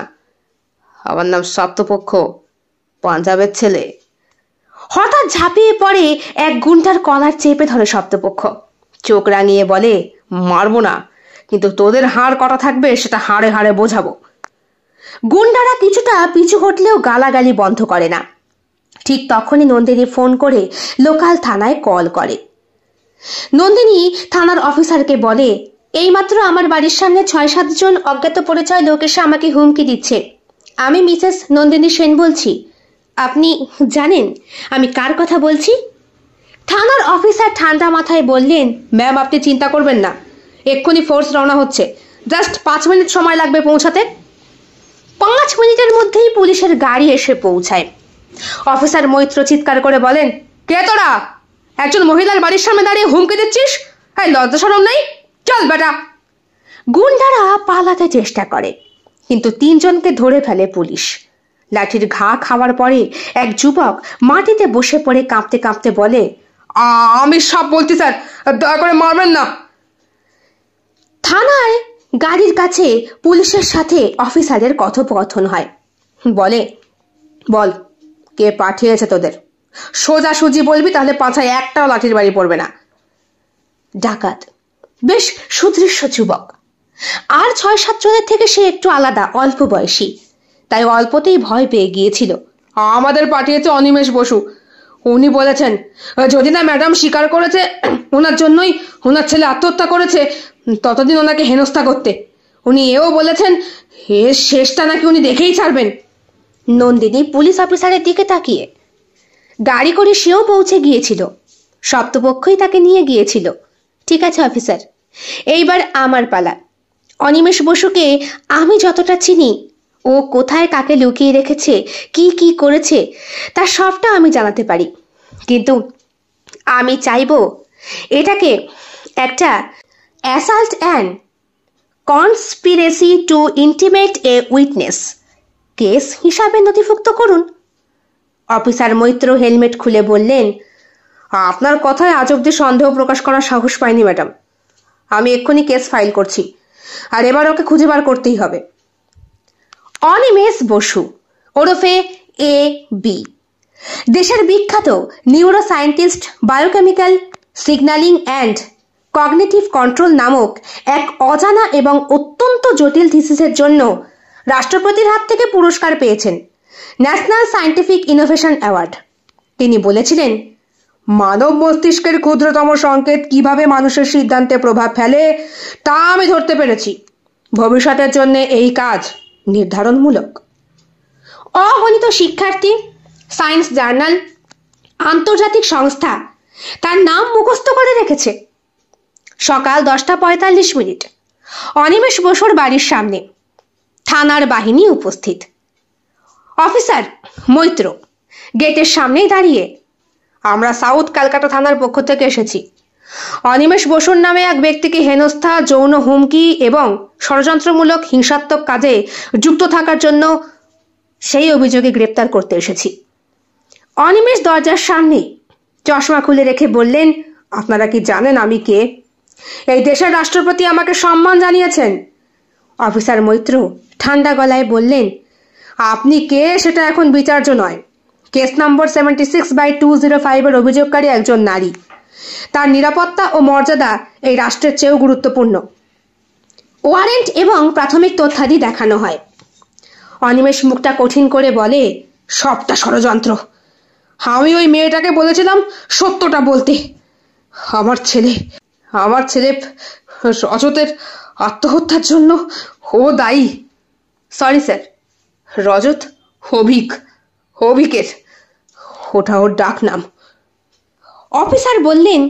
আমার নাম সপ্তপক্ষ, পাঞ্জাবের ছেলে। হঠাৎ ঝাঁপিয়ে পড়ে এক গুন্ডার কলার চেপে ধরে সপ্তপক্ষ, চোখ রাঙিয়ে বলে, মারবো না, কিন্তু তোদের হাড় কটা থাকবে সেটা হাড়ে হাড়ে বোঝাবো। গুন্ডারা কিছুটা পিছু হটলেও গালাগালি বন্ধ করে না। ঠিক তখনই নন্দিনী ফোন করে লোকাল থানায় কল করে। নন্দিনী থানার অফিসারকে বলে, এইমাত্র আমার বাড়ির সামনে 6-7 জন অজ্ঞাত পরিচয় লোক এসে আমাকে হুমকি দিচ্ছে। আমি মিসেস নন্দিনী সেন বলছি। আপনি জানেন আমি কার কথা বলছি? থানার অফিসার ঠান্ডা মাথায় বললেন, ম্যাম, আপনি চিন্তা করবেন না, এক্ষুনি ফোর্স রওনা হচ্ছে, জাস্ট 5 মিনিট সময় লাগবে পৌঁছাতে। 5 মিনিটের মধ্যেই পুলিশের গাড়ি এসে পৌঁছায়। অফিসার মৈত্র চিৎকার করে বলেন, কে তোরা? একজন মহিলার বাড়ির সামনে দাঁড়িয়ে হুমকি দিচ্ছিস? হ্যাঁ, লজ্জা শরম নাই? চল বেটা। গুন্ডারা পালাতে চেষ্টা করে, কিন্তু 3 জনকে ধরে ফেলে পুলিশ। লাঠির ঘা খাওয়ার পরে এক যুবক মাটিতে বসে পড়ে কাঁপতে কাঁপতে বলে, আমি সব বলছি স্যার, দয়া করে মারবেন না। থানায় গাড়ির কাছে পুলিশের সাথে অফিসারের কথোপকথন হয়। বলে, বল, কে পাঠিয়েছে তোদের? সোজাসুজি বলবি, তাহলে পাছায় একটাও লাঠির বাড়ি পড়বে না। ডাকাত, বেশ সুদৃশ্য যুবক। আর 6-7 জনের থেকে সে একটু আলাদা, অল্প বয়সী, তাই অল্পতেই ভয় পেয়ে গিয়েছিল। আমাদের পাঠিয়েছে অনিমেষ বসু। উনি বলেছেন যদি না ম্যাডাম স্বীকার করেছে ওনার জন্যই ওনার ছেলে আত্মহত্যা করেছে, ততদিন ওনাকে হেনস্থা করতে। উনি এও বলেছেন এর শেষটা নাকি উনি দেখেই ছাড়বেন। নন্দিনী পুলিশ অফিসারের দিকে তাকিয়ে, গাড়ি করে সেও পৌঁছে গিয়েছিল, সপ্তপক্ষই তাকে নিয়ে গিয়েছিল। ঠিক আছে অফিসার, এইবার আমার পালা। অনিমেষ বসুকে আমি যতটা চিনি, ও কোথায় কাকে লুকিয়ে রেখেছে, কি কি করেছে, তার সবটা আমি জানাতে পারি। কিন্তু আমি চাইবো এটাকে একটা assault and conspiracy to intimate a witness case হিসাবে নথিভুক্ত করুন। অফিসার মৈত্র হেলমেট খুলে বললেন, আপনার কথায় আজ অব্দি সন্দেহ প্রকাশ করার সাহস পাইনি ম্যাডাম। আমি এক্ষুনি কেস ফাইল করছি, আর এবার ওকে খুঁজে বার করতেই হবে। অনিমেষ বসু ওরফে এ বি, দেশের বিখ্যাত neuro scientist, biochemical signalling and cognitive control নামক এক অজানা এবং অত্যন্ত জটিল থিসিসের জন্য রাষ্ট্রপতির হাত থেকে পুরস্কার পেয়েছেন, ন্যাশনাল সায়েন্টিফিক ইনোভেশন অ্যাওয়ার্ড। তিনি বলেছিলেন, মানব মস্তিষ্কের ক্ষুদ্রতম সংকেত কিভাবে মানুষের সিদ্ধান্তে প্রভাব ফেলে তা আমি ধরতে পেরেছি। ভবিষ্যতের জন্য এই কাজ নির্ধারণমূলক। অগণিত শিক্ষার্থী, সায়েন্স জার্নাল, আন্তর্জাতিক সংস্থা তার নাম মুখস্থ করে রেখেছে। সকাল 10:45 অনিমেষ বসুর বাড়ির সামনে থানার বাহিনী উপস্থিত। অফিসার মৈত্র গেটের সামনেই দাঁড়িয়ে, আমরা সাউথ ক্যালকাটা থানার পক্ষ থেকে এসেছি। অনিমেষ বসুর নামে এক ব্যক্তিকে হেনস্থা, যৌন হুমকি এবং ষড়যন্ত্রমূলক হিংসাত্মক কাজে যুক্ত থাকার জন্য সেই অভিযোগে গ্রেপ্তার করতে এসেছি। অনিমেষ দরজার সামনে চশমা খুলে রেখে বললেন, আপনারা কি জানেন আমি কে? এই দেশের রাষ্ট্রপতি আমাকে সম্মান জানিয়েছেন। অফিসার মৈত্র ঠান্ডা গলায় বললেন, আপনি কে সেটা এখন বিচার্য নয়। কেস নম্বর 76/205 এর অভিযোগকারী একজন নারী। তার নিরাপত্তা ও মর্যাদা এই রাষ্ট্রের চেয়েও গুরুত্বপূর্ণ। ওয়ারেন্ট এবং প্রাথমিক তথ্যাদি দেখানো হয়। অনিমেষ মুখটা কঠিন করে বলে, সবটা ষড়যন্ত্র। আমি ওই মেয়েটাকে বলেছিলাম সত্যটা বলতে। আমার ছেলে রজতের আত্মহত্যার জন্য ও দায়ী। Sorry sir. রজত অভিকের, ওটা ওর ডাক নাম। অফিসার বললেন,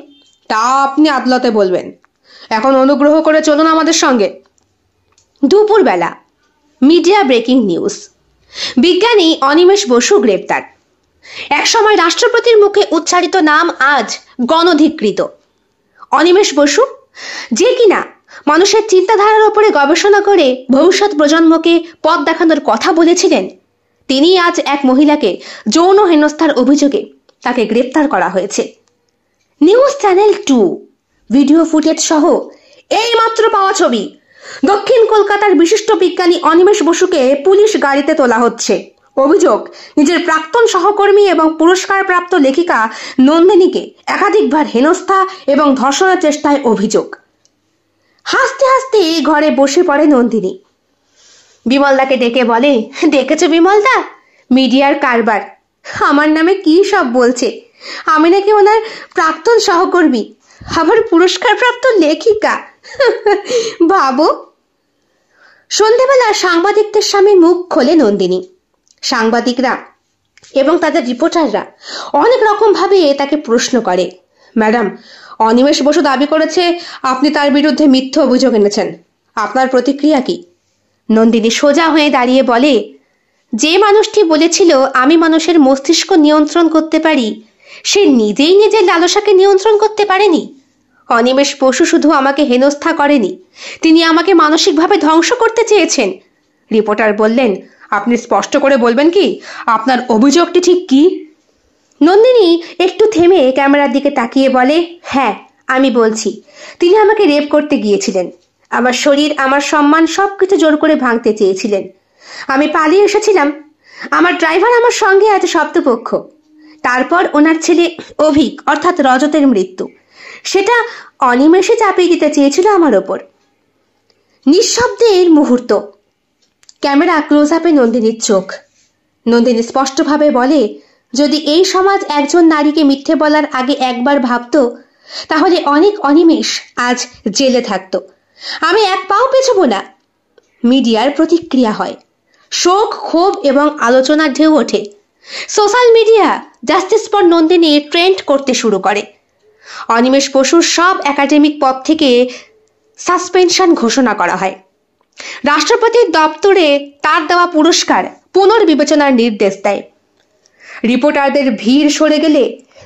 তা আপনি আদালতে বলবেন। এখন অনুগ্রহ করে চলুন আমাদের সঙ্গে। দুপুরবেলা মিডিয়া ব্রেকিং নিউজ, বিজ্ঞানী অনিমেষ বসু গ্রেপ্তার। একসময় রাষ্ট্রপতির মুখে উচ্চারিত নাম আজ গণধিকৃত। অনিমেষ বসু, যে কিনা মানুষের চিন্তাধারার উপরে গবেষণা করে ভবিষ্যৎ প্রজন্মকে পথ দেখানোর কথা বলেছিলেন, তিনি আজ এক মহিলাকে যৌন হেনস্থার অভিযোগে তাকে গ্রেপ্তার করা হয়েছে। নিউজ চ্যানেল 2 ভিডিও ফুটেজ সহ এই মাত্র পাওয়া ছবি, দক্ষিণ কলকাতার বিশিষ্ট বিজ্ঞানী অনিমেষ বসুকে পুলিশ গাড়িতে তোলা হচ্ছে। অভিযোগ, নিজের প্রাক্তন সহকর্মী এবং পুরস্কারপ্রাপ্ত লেখিকা নন্দিনীকে একাধিকবার হেনস্থা এবং ধর্ষণের চেষ্টায় অভিযোগ। হাসতে হাসতে ঘরে বসে পড়ে নন্দিনী। বিমলদাকে ডেকে বলে, দেখেছো বিমলদা, মিডিয়ার কারবার আমার নামে কি সব বলছে। আমি নাকি ওনার প্রাক্তন সহকর্মী, আবার পুরস্কারপ্রাপ্ত লেখিকা, ভাবো। সন্ধেবেলা সাংবাদিকদের সামনে মুখ খোলে নন্দিনী। সাংবাদিকরা এবং তাদের রিপোর্টাররা অনেক রকম ভাবে তাকে প্রশ্ন করে। ম্যাডাম, অনিমেষ বসু দাবি করেছে আপনি তার বিরুদ্ধে মিথ্যে অভিযোগ এনেছেন। আপনার প্রতিক্রিয়া কি? নন্দিনী সোজা হয়ে দাঁড়িয়ে বলে, যে মানুষটি বলেছিল আমি মানুষের মস্তিষ্ক নিয়ন্ত্রণ করতে পারি, সে নিজেই নিজের লালসাকে নিয়ন্ত্রণ করতে পারেনি। অনিমেষ বসু শুধু আমাকে হেনস্থা করেনি, তিনি আমাকে মানসিকভাবে ধ্বংস করতে চেয়েছেন। রিপোর্টার বললেন, আপনি স্পষ্ট করে বলবেন কি আপনার অভিযোগটি ঠিক কি? নন্দিনী একটু থেমে ক্যামেরার দিকে তাকিয়ে বলে, হ্যাঁ আমি বলছি, তিনি আমাকে রেপ করতে গিয়েছিলেন। আমার শরীর, আমার সম্মান সবকিছু জোর করে ভাঙতে চেয়েছিলেন। আমি পালিয়ে এসেছিলাম। আমার ড্রাইভার আমার সঙ্গে আছে, শব্দপক্ষ। তারপর ওনার ছেলে অভিক অর্থাৎ রজতের মৃত্যু। সেটা অনিমেষে চাপিয়ে দিতে চেয়েছিল আমার ওপর। নিঃশব্দের মুহূর্ত। ক্যামেরা ক্লোজ আপে নন্দিনীর চোখ। নন্দিনী স্পষ্টভাবে বলে, যদি এই সমাজ একজন নারীকে মিথ্যে বলার আগে একবার ভাবত, তাহলে অনেক অনিমেষ আজ জেলে থাকতো। আমি এক পাও পেছবো না। মিডিয়ার প্রতিক্রিয়া হয়, শোক, ক্ষোভ এবং আলোচনার ঢেউ ওঠে। Social media justice for Nandini trend করতে শুরু করে। অনিমেষ বসুর সব একাডেমিক পদ থেকে সাসপেনশন ঘোষণা করা হয়। রাষ্ট্রপতির দপ্তরে তার দেওয়া পুরস্কার পুনর্বিবেচনার নির্দেশ দেয়। রিপোর্টারদের ভিড় সরে গেলে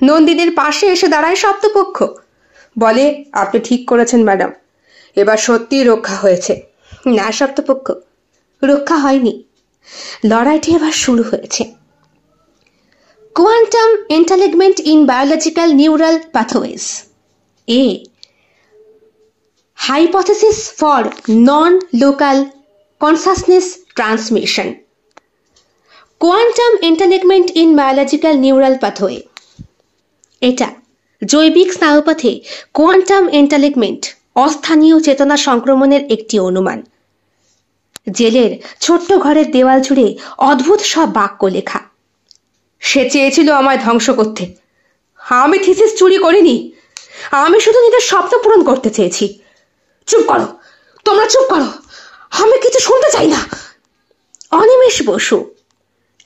নন্দিনীর পাশে এসে দাঁড়ায় শব্দপক্ষ। বলে, আপনি ঠিক করেছেন ম্যাডাম, এবার সত্যিই রক্ষা হয়েছে। না শব্দপক্ষ, রক্ষা হয়নি, লড়াইটি এবার শুরু হয়েছে। Quantum entanglement in biological neural pathways, a hypothesis for non local consciousness transmission. Quantum entanglement in biological neural pathway, এটা জৈবিক স্নায়ুপথে কোয়ান্টাম এন্টালেগমেন্ট অস্থানীয় চেতনা সংক্রমণের একটি অনুমান। জেলের ছোট্ট ঘরের দেওয়াল জুড়ে অদ্ভুত সব বাক্য লেখা। সে চেয়েছিল আমায় ধ্বংস করতে। আমি থিসিস চুরি করিনি, আমি শুধু নিজের স্বপ্ন পূরণ করতে চেয়েছি। চুপ করো, তোমরা চুপ করো, আমি কিছু শুনতে চাই না। অনিমেষ বসু,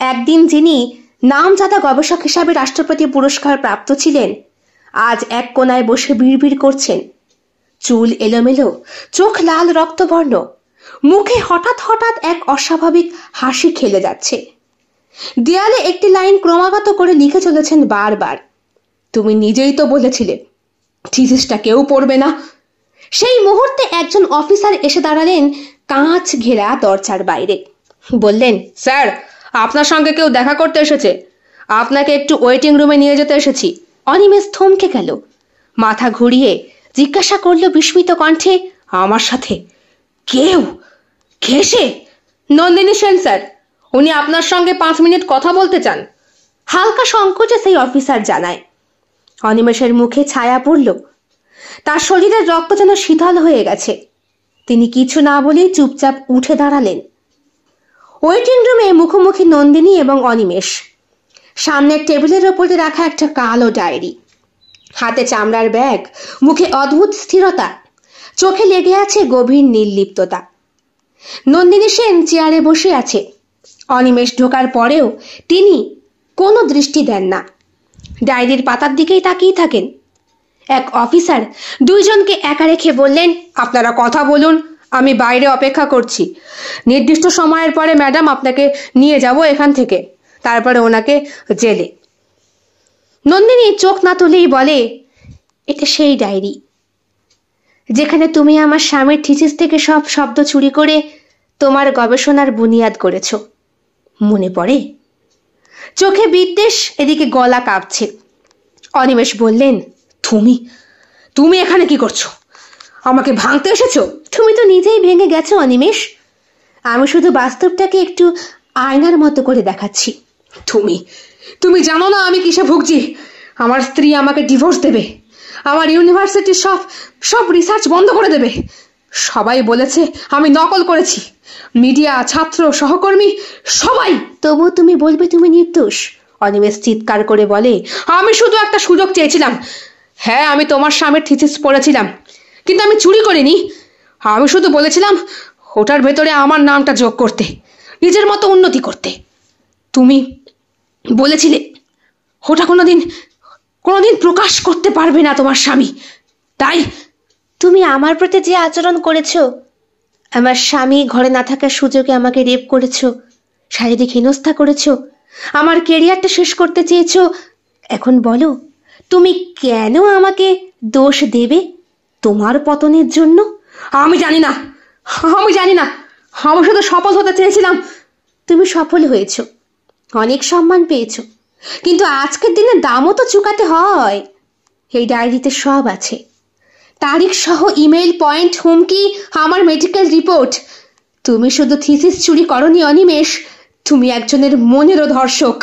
একদিন যিনি নামজাদা গবেষক হিসাবে রাষ্ট্রপতি পুরস্কার প্রাপ্ত ছিলেন, আজ এক কোনায় বসে বিড়বিড় করছেন। চুল এলোমেলো, চোখ লাল রক্তবর্ণ, মুখে হঠাৎ হঠাৎ এক অস্বাভাবিক হাসি খেলে যাচ্ছে। দেয়ালে একটি লাইন ক্রমাগত করে লিখে চলেছেন বারবার, তুমি নিজেই তো বলেছিলে থিসিসটা কেউ পড়বে না। সেই মুহূর্তে একজন অফিসার এসে দাঁড়ালেন কাঁচ ঘেরা দরজার বাইরে। বললেন, স্যার, আপনার সঙ্গে কেউ দেখা করতে এসেছে, আপনাকে একটু ওয়েটিং রুমে নিয়ে যেতে এসেছি। অনিমেষ থমকে গেল, মাথা ঘুরিয়ে জিজ্ঞাসা করল বিস্মিত কণ্ঠে, আমার সাথে কেউ? ঘেসে, নন্দিনী সেন স্যার, উনি আপনার সঙ্গে 5 মিনিট কথা বলতে চান। হালকা সংকোচে সেই অফিসার জানায়। অনিমেষের মুখে ছায়া পড়ল, তার শরীরের রক্ত যেন শীতল হয়ে গেছে। তিনি কিছু না বলেই চুপচাপ উঠে দাঁড়ালেন। ওয়েটিং রুমে মুখোমুখি নন্দিনী এবং অনিমেষ। সামনের টেবিলের ওপরে রাখা একটা কালো ডায়েরি, হাতে চামড়ার ব্যাগ, মুখে অদ্ভুত স্থিরতা, চোখে লেগে আছে গভীর নির্লিপ্ততা। নন্দিনী সেন চেয়ারে বসে আছে। অনিমেষ ঢোকার পরেও তিনি কোনো দৃষ্টি দেন না, ডায়েরির পাতার দিকেই তাকিয়ে থাকেন। এক অফিসার দুইজনকে একা রেখে বললেন, আপনারা কথা বলুন, আমি বাইরে অপেক্ষা করছি। নির্দিষ্ট সময়ের পরে ম্যাডাম আপনাকে নিয়ে যাব এখান থেকে, তারপরে ওনাকে জেলে। নন্দিনী চোখ না তুলেই বলে, এটা সেই ডায়েরি যেখানে তুমি আমার স্বামীর থিসিস থেকে সব শব্দ চুরি করে তোমার গবেষণার বুনিয়াদ করেছ, মনে পড়ে? চোখে বিদ্বেষ, এদিকে গলা কাঁপছে। অনিমেষ বললেন, তুমি এখানে কি করছো? আমাকে ভাঙতে এসেছো? তুমি তো নিজেই ভেঙে গেছো অনিমেষ, আমি শুধু বাস্তবটাকে একটু আয়নার মতো করে দেখাচ্ছি। তুমি জানো না আমি কিসে ভুগছি? আমার স্ত্রী আমাকে ডিভোর্স দেবে, আমার ইউনিভার্সিটির সব রিসার্চ বন্ধ করে দেবে। সবাই বলেছে আমি নকল করেছি, মিডিয়া, ছাত্র, সহকর্মী সবাই। তবু তুমি বলবে তুমি নির্দোষ? অনিমেষ চিৎকার করে বলে, আমি শুধু একটা সুযোগ চেয়েছিলাম। হ্যাঁ, আমি তোমার স্বামীর থিসিস পড়েছিলাম, কিন্তু আমি চুরি করিনি। আমি শুধু বলেছিলাম ওটার ভেতরে আমার নামটা যোগ করতে, নিজের মতো উন্নতি করতে। তুমি বলেছিলে ওটা কোনোদিন প্রকাশ করতে পারবে না তোমার স্বামী, তাই তুমি আমার প্রতি যে আচরণ করেছো, আমার স্বামী ঘরে না থাকার সুযোগে আমাকে রেপ করেছো, শারীরিক হেনস্থা করেছো, আমার ক্যারিয়ারটা শেষ করতে চেয়েছো। এখন বলো, তুমি কেন আমাকে দোষ দেবে তোমার পতনের জন্য? আমি জানি না, আমি শুধু সফল হতে চেয়েছিলাম। তুমি সফল হয়েছো, অনেক সম্মান পেয়েছো, কিন্তু আজকের দিনে দামও তো চুকাতে হয়। এই ডায়েরিতে সব আছে, তারিখ সহ ইমেল, পয়েন্ট, হুমকি, আমার মেডিকেল রিপোর্ট। তুমি শুধু থিসিস চুরি করনি অনিমেষ, তুমি একজনের মনেরও ধর্ষক।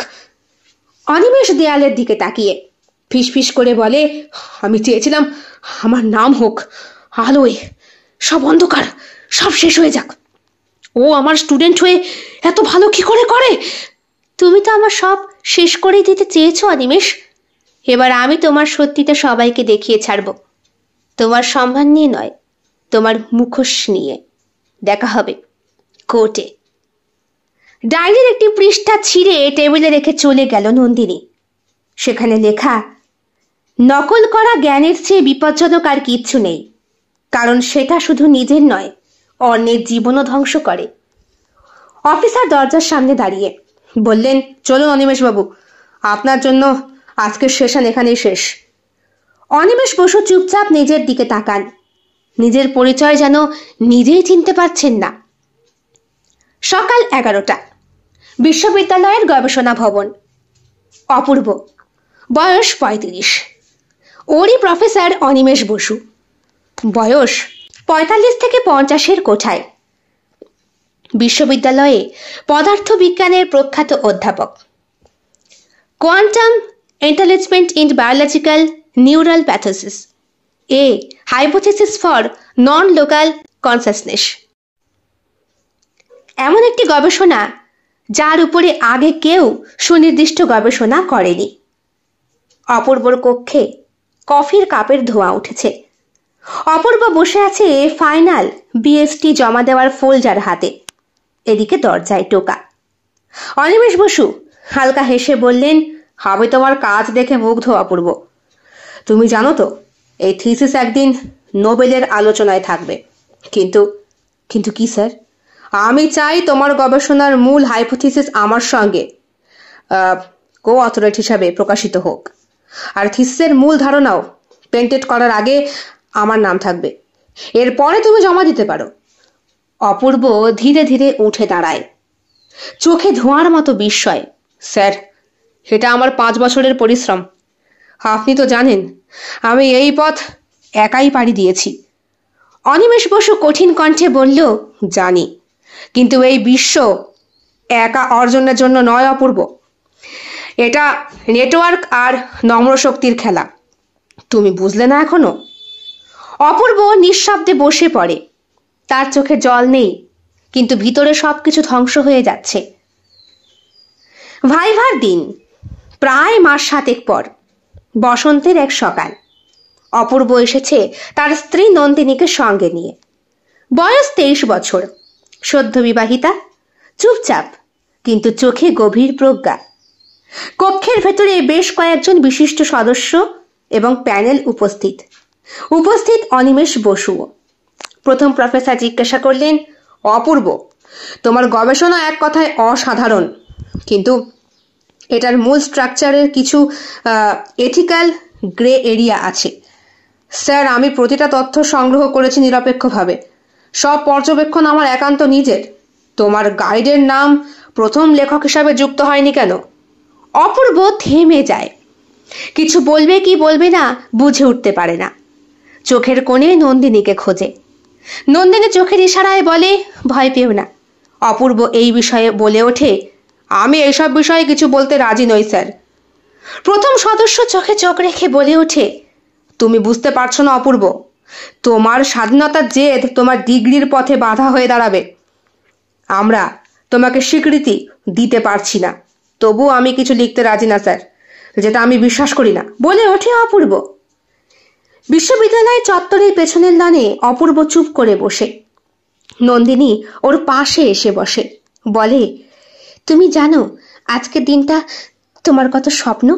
অনিমেষ দেয়ালের দিকে তাকিয়ে, ফিসফিস করে বলে, আমি চেয়েছিলাম আমার নাম হোক আলোয়, সব অন্ধকার সব শেষ হয়ে যাক। ও আমার স্টুডেন্ট হয়ে এত ভালো কি করে করে? তুমি তো আমার সব শেষ করে দিতে চেয়েছো অনিমেষ। এবার আমি তোমার সত্যিটা সবাইকে দেখিয়ে ছাড়ব। তোমার সম্মান নিয়ে নয়, তোমার মুখোশ নিয়ে। দেখা হবে কোর্টে। ডায়েরির একটি পৃষ্ঠা ছিঁড়ে টেবিলে রেখে চলে গেল নন্দিনী। সেখানে লেখা, নকল করা জ্ঞানের চেয়ে বিপজ্জনক আর কিচ্ছু নেই, কারণ সেটা শুধু নিজের নয়, অন্যের জীবনও ধ্বংস করে। অফিসার দরজার সামনে দাঁড়িয়ে বললেন, চলুন অনিমেষ বাবু, আপনার জন্য আজকের সেশন এখানেই শেষ। অনিমেষ বসু চুপচাপ নিজের দিকে তাকান। নিজের পরিচয় যেন নিজেই চিনতে পারছেন না। সকাল 11টা, বিশ্ববিদ্যালয়ের গবেষণা ভবন। অপূর্ব, বয়স 35। ওরই প্রফেসর অনিমেষ বসু, বয়স 45 থেকে 50-এর কোঠায়। বিশ্ববিদ্যালয়ে পদার্থবিজ্ঞানের প্রখ্যাত অধ্যাপক। Quantum entertainment in biological neural pathways, a hypothesis for non local consciousness. এমন একটি গবেষণা যার উপরে আগে কেউ সুনির্দিষ্ট গবেষণা করেনি। অপূর্বর কক্ষে কফির কাপের ধোঁয়া উঠেছে। অপূর্ব বসে আছে ফাইনাল বিএসটি জমা দেওয়ার ফোল্ডার হাতে। এদিকে দরজায় টোকা। অনিমেষ বসু হালকা হেসে বললেন, হবে তোমার কাজ দেখে মুগ্ধ অপূর্ব। তুমি জানো তো, এই থিসিস একদিন নোবেলের আলোচনায় থাকবে। কিন্তু কিন্তু কি স্যার? আমি চাই তোমার গবেষণার মূল হাইপোথিসিস আমার সঙ্গে কো অথরিটি হিসাবে প্রকাশিত হোক, আর থিসিসের মূল ধারণাও পেটেন্ট করার আগে আমার নাম থাকবে। এরপরে তুমি জমা দিতে পারো। অপূর্ব ধীরে ধীরে উঠে দাঁড়ায়, চোখে ধোঁয়ার মতো বিস্ময়। স্যার, এটা আমার 5 বছরের পরিশ্রম। আপনি তো জানেন আমি এই পথ একাই পাড়ি দিয়েছি। অনিমেষ বসু কঠিন কণ্ঠে বলল, জানি, কিন্তু এই বিশ্ব একা অর্জনের জন্য নয় অপূর্ব। এটা নেটওয়ার্ক আর নম্র শক্তির খেলা। তুমি বুঝলে না এখনো? অপূর্ব নিঃশব্দে বসে পড়ে। তার চোখে জল নেই, কিন্তু ভিতরে সবকিছু ধ্বংস হয়ে যাচ্ছে। ভাইভার দিন, প্রায় মাস 7 পর, বসন্তের এক সকাল। অপূর্ব এসেছে তার স্ত্রী নন্দিনীকে সঙ্গে নিয়ে। বয়স 23 বছর, সদ্য বিবাহিতা, চুপচাপ, কিন্তু চোখে গভীর প্রজ্ঞা। কক্ষের ভেতরে বেশ কয়েকজন বিশিষ্ট সদস্য এবং প্যানেল উপস্থিত অনিমেষ বসুও। প্রথম প্রফেসর জিজ্ঞাসা করলেন, অপূর্ব, তোমার গবেষণা এক কথায় অসাধারণ, কিন্তু এটার মূল স্ট্রাকচারের কিছু এথিক্যাল গ্রে এরিয়া আছে। স্যার, আমি প্রতিটা তথ্য সংগ্রহ করেছি নিরপেক্ষভাবে। সব পর্যবেক্ষণ আমার একান্ত নিজের। তোমার গাইডের নাম প্রথম লেখক হিসাবে যুক্ত হয়নি কেন? অপূর্ব থেমে যায়। কিছু বলবে কি বলবে না বুঝে উঠতে পারে না। চোখের কোণে নন্দিনীকে খোঁজে। নন্দিনী চোখের ইশারায় বলে, ভয় পেও না। অপূর্ব এই বিষয়ে বলে ওঠে, আমি এইসব বিষয়ে কিছু বলতে রাজি নই স্যার। প্রথম সদস্য চোখে চোখ রেখে বলে ওঠে, তুমি বুঝতে পারছো না অপূর্ব, তোমার স্বাধীনতার জেদ তোমার ডিগ্রির পথে বাধা হয়ে দাঁড়াবে। আমরা তোমাকে স্বীকৃতি দিতে পারছি না, তবু আমি কিছু লিখতে রাজি না স্যার, যেটা আমি বিশ্বাস করি না, বলে ওঠে অপূর্ব। বিশ্ববিদ্যালয় চত্বরের পেছনের লানে অপূর্ব চুপ করে বসে। নন্দিনী ওর পাশে এসে বসে, বলে, তুমি জানো আজকের দিনটা তোমার কত স্বপ্ন।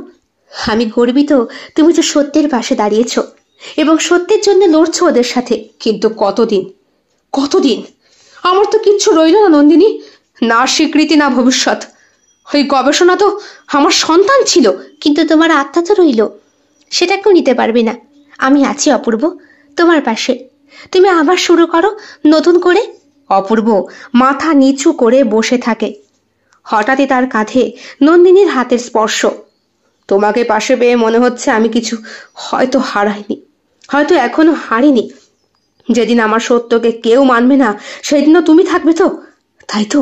আমি গর্বিত তুমি তো সত্যের পাশে দাঁড়িয়েছ এবং সত্যের জন্য লড়ছো ওদের সাথে। কিন্তু কতদিন আমার তো কিচ্ছু রইল না নন্দিনী, না স্বীকৃতি না ভবিষ্যৎ। ওই গবেষণা তো আমার সন্তান ছিল, কিন্তু তোমার আত্মা তো রইল, সেটা কেউ নিতে পারবে না। আমি আছি অপূর্ব, তোমার পাশে। তুমি আবার শুরু করো নতুন করে। অপূর্ব মাথা নিচু করে বসে থাকে। হঠাৎই তার কাঁধে নন্দিনীর হাতের স্পর্শ। তোমাকে পাশে পেয়ে মনে হচ্ছে আমি কিছু হয়তো হারাইনি, হয়তো এখনো হারিনি। যেদিন আমার সত্যকে কেউ মানবে না, সেদিনও তুমি থাকবে তো, তাই তো?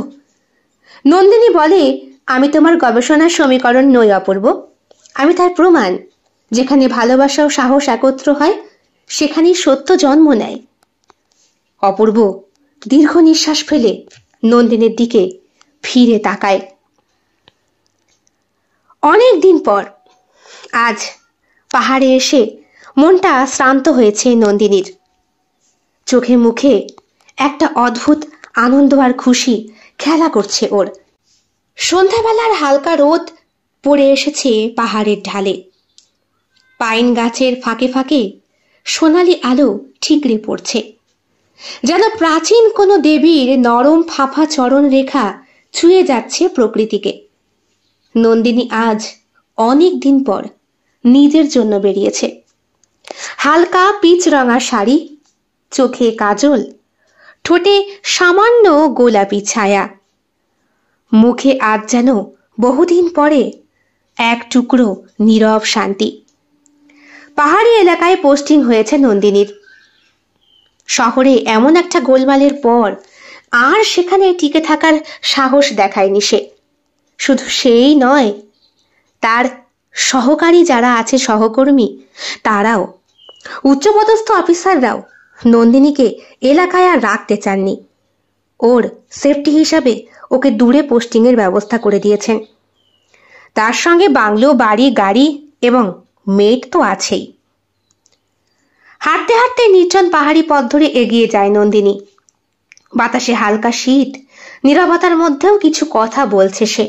নন্দিনী বলে, আমি তোমার গবেষণার সমীকরণ নই অপূর্ব, আমি তার প্রমাণ। যেখানে ভালোবাসা ও সাহস একত্র হয় সেখানেই সত্য জন্ম নেয়। অপূর্ব দীর্ঘ নিঃশ্বাস ফেলে নন্দিনীর দিকে ফিরে তাকায়। অনেক দিন পর আজ পাহাড়ে এসে মনটা শ্রান্ত হয়েছে নন্দিনীর। চোখে মুখে একটা অদ্ভুত আনন্দ আর খুশি খেলা করছে ওর। সন্ধ্যাবেলার হালকা রোদ পড়ে এসেছে পাহাড়ের ঢালে। পাইন গাছের ফাঁকে ফাঁকে সোনালি আলো ঠিকরে পড়ছে, যেন প্রাচীন কোনো দেবীর নরম ফাঁপা চরণ রেখা ছুঁয়ে যাচ্ছে প্রকৃতিকে। নন্দিনী আজ অনেক দিন পর নিজের জন্য বেরিয়েছে। হালকা পিচ রঙা শাড়ি, চোখে কাজল, ঠোঁটে সামান্য গোলাপি ছায়া, মুখে আজ যেন বহুদিন পরে এক টুকরো নীরব শান্তি। পাহাড়ি এলাকায় পোস্টিং হয়েছে নন্দিনীর। শহরে এমন একটা গোলমালের পর আর সেখানে টিকে থাকার সাহস দেখায়নি সে। শুধু সেই নয়, তার সহকারী যারা আছে, সহকর্মী, তারাও, উচ্চপদস্থ অফিসাররাও নন্দিনীকে এলাকায় আর রাখতে চাননি। ওর সেফটি হিসাবে ওকে দূরে পোস্টিংয়ের ব্যবস্থা করে দিয়েছেন। তার সঙ্গে বাংলো, বাড়ি, গাড়ি এবং মেট তো আছেই। হাঁটতে হাঁটতে নির্জন পাহাড়ি পথ ধরে এগিয়ে যায় নন্দিনী। বাতাসে হালকা শীত, নীরবতার মধ্যেও কিছু কথা বলছে সে।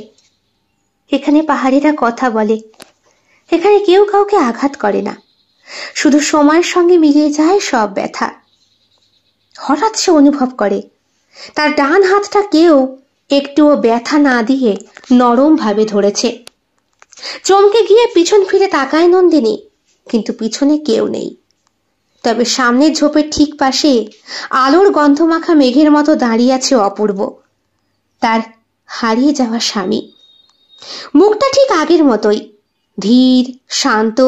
এখানে পাহাড়িরা কথা বলে, এখানে কেউ কাউকে আঘাত করে না, শুধু সময়ের সঙ্গে মিলিয়ে যায় সব ব্যথা। হঠাৎ সে অনুভব করে তার ডান হাতটা কেউ একটুও ব্যথা না দিয়ে নরম ভাবে ধরেছে। চমকে গিয়ে পিছন ফিরে তাকায় নন্দিনী, কিন্তু পিছনে কেউ নেই। তবে সামনের ঝোপের ঠিক পাশে আলোর গন্ধমাখা মেঘের মতো দাঁড়িয়ে আছে অপূর্ব, তার হারিয়ে যাওয়া স্বামী। মুখটা ঠিক আগের মতোই, ধীর, শান্ত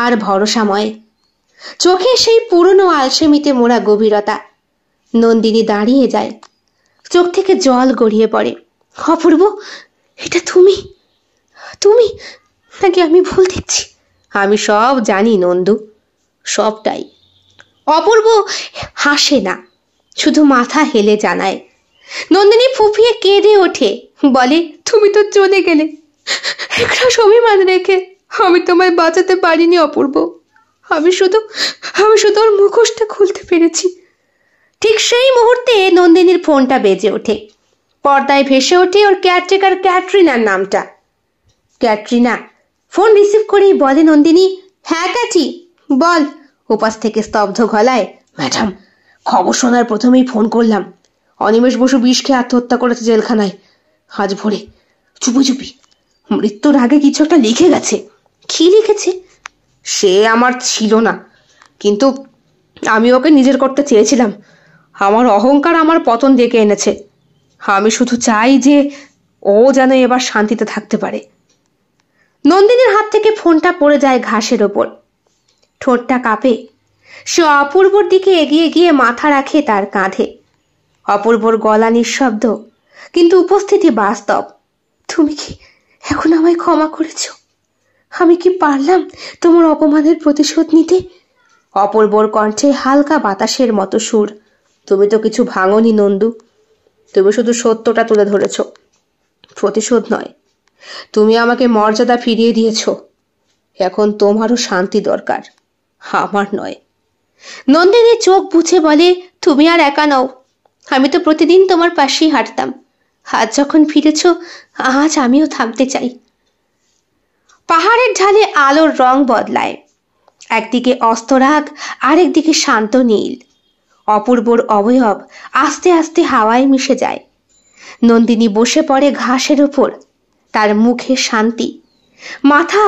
আর ভরসাময়। চোখে সেই পুরনো আলসেমিতে মোড়া গভীরতা। নন্দিনী দাঁড়িয়ে যায়, চোখ থেকে জল গড়িয়ে পড়ে। অপূর্ব, এটা তুমি? তুমি নাকি আমি ভুল দেখছি? আমি সব জানি নন্দু, সবটাই। অপূর্ব হাসে না, শুধু মাথা হেলে জানায়। নন্দিনী ফুঁপিয়ে কেঁদে ওঠে, বলে, তুমি তো চলে গেলে একটা অভিমান রেখে। আমি তোমায় বাঁচাতে পারিনি অপূর্ব, আমি শুধু ওর মুখোশটা খুলতে পেরেছি। ঠিক সেই মুহূর্তে নন্দিনীর ফোনটা বেজে ওঠে। পর্দায় ভেসে ওঠে ওর কেয়ারটেকার ক্যাটরিনার নামটা। ক্যাটরিনা ফোন রিসিভ করেই বলে, নন্দিনী। হ্যাঁ ক্যাটি, বল। উপাস থেকে স্তব্ধ গলায়, ম্যাডাম, খবর শোনার প্রথমেই ফোন করলাম। অনিমেষ বসু বিষ খেয়ে আত্মহত্যা করেছে জেলখানায় আজ ভোরে, চুপি চুপি। মৃত্যুর আগে কিছু একটা লিখে গেছে। কি লিখেছে সে আমার ছিল না, কিন্তু আমি ওকে নিজের করতে চেয়েছিলাম। আমার অহংকার আমার পতন ডেকে এনেছে। আমি শুধু চাই যে ও যেন এবার শান্তিতে থাকতে পারে। নন্দিনীর হাত থেকে ফোনটা পড়ে যায় ঘাসের ওপর। ঠোঁটটা কাঁপে। সে অপূর্বর দিকে এগিয়ে গিয়ে মাথা রাখে তার কাঁধে। অপূর্বর গলা নিঃশব্দ, কিন্তু উপস্থিতি বাস্তব। তুমি কি এখন আমায় ক্ষমা করেছ? আমি কি পারলাম তোমার অপমানের প্রতিশোধ নিতে? অপূর্বর কণ্ঠে হালকা বাতাসের মতো সুর। তুমি তো কিছু ভাঙনি নন্দু, তুমি শুধু সত্যটা তুলে ধরেছ, প্রতিশোধ নয়। তুমি আমাকে মর্যাদা ফিরিয়ে দিয়েছ। এখন তোমারও শান্তি দরকার, আমার নয়। নন্দিনী চোখ বুঝে বলে, তুমি আর একা নও। আমি তো প্রতিদিন তোমার পাশেই হাঁটতাম। আজ যখন ফিরেছ, আজ আমিও থামতে চাই। পাহাড়ের ঢালে আলোর রং বদলায়। একদিকে অস্তরাগ, আরেকদিকে শান্ত নীল। অপূর্বর অবয়ব আস্তে আস্তে হাওয়ায় মিশে যায়। নন্দিনী বসে পড়ে ঘাসের উপর, তার মুখে শান্তি, মাথা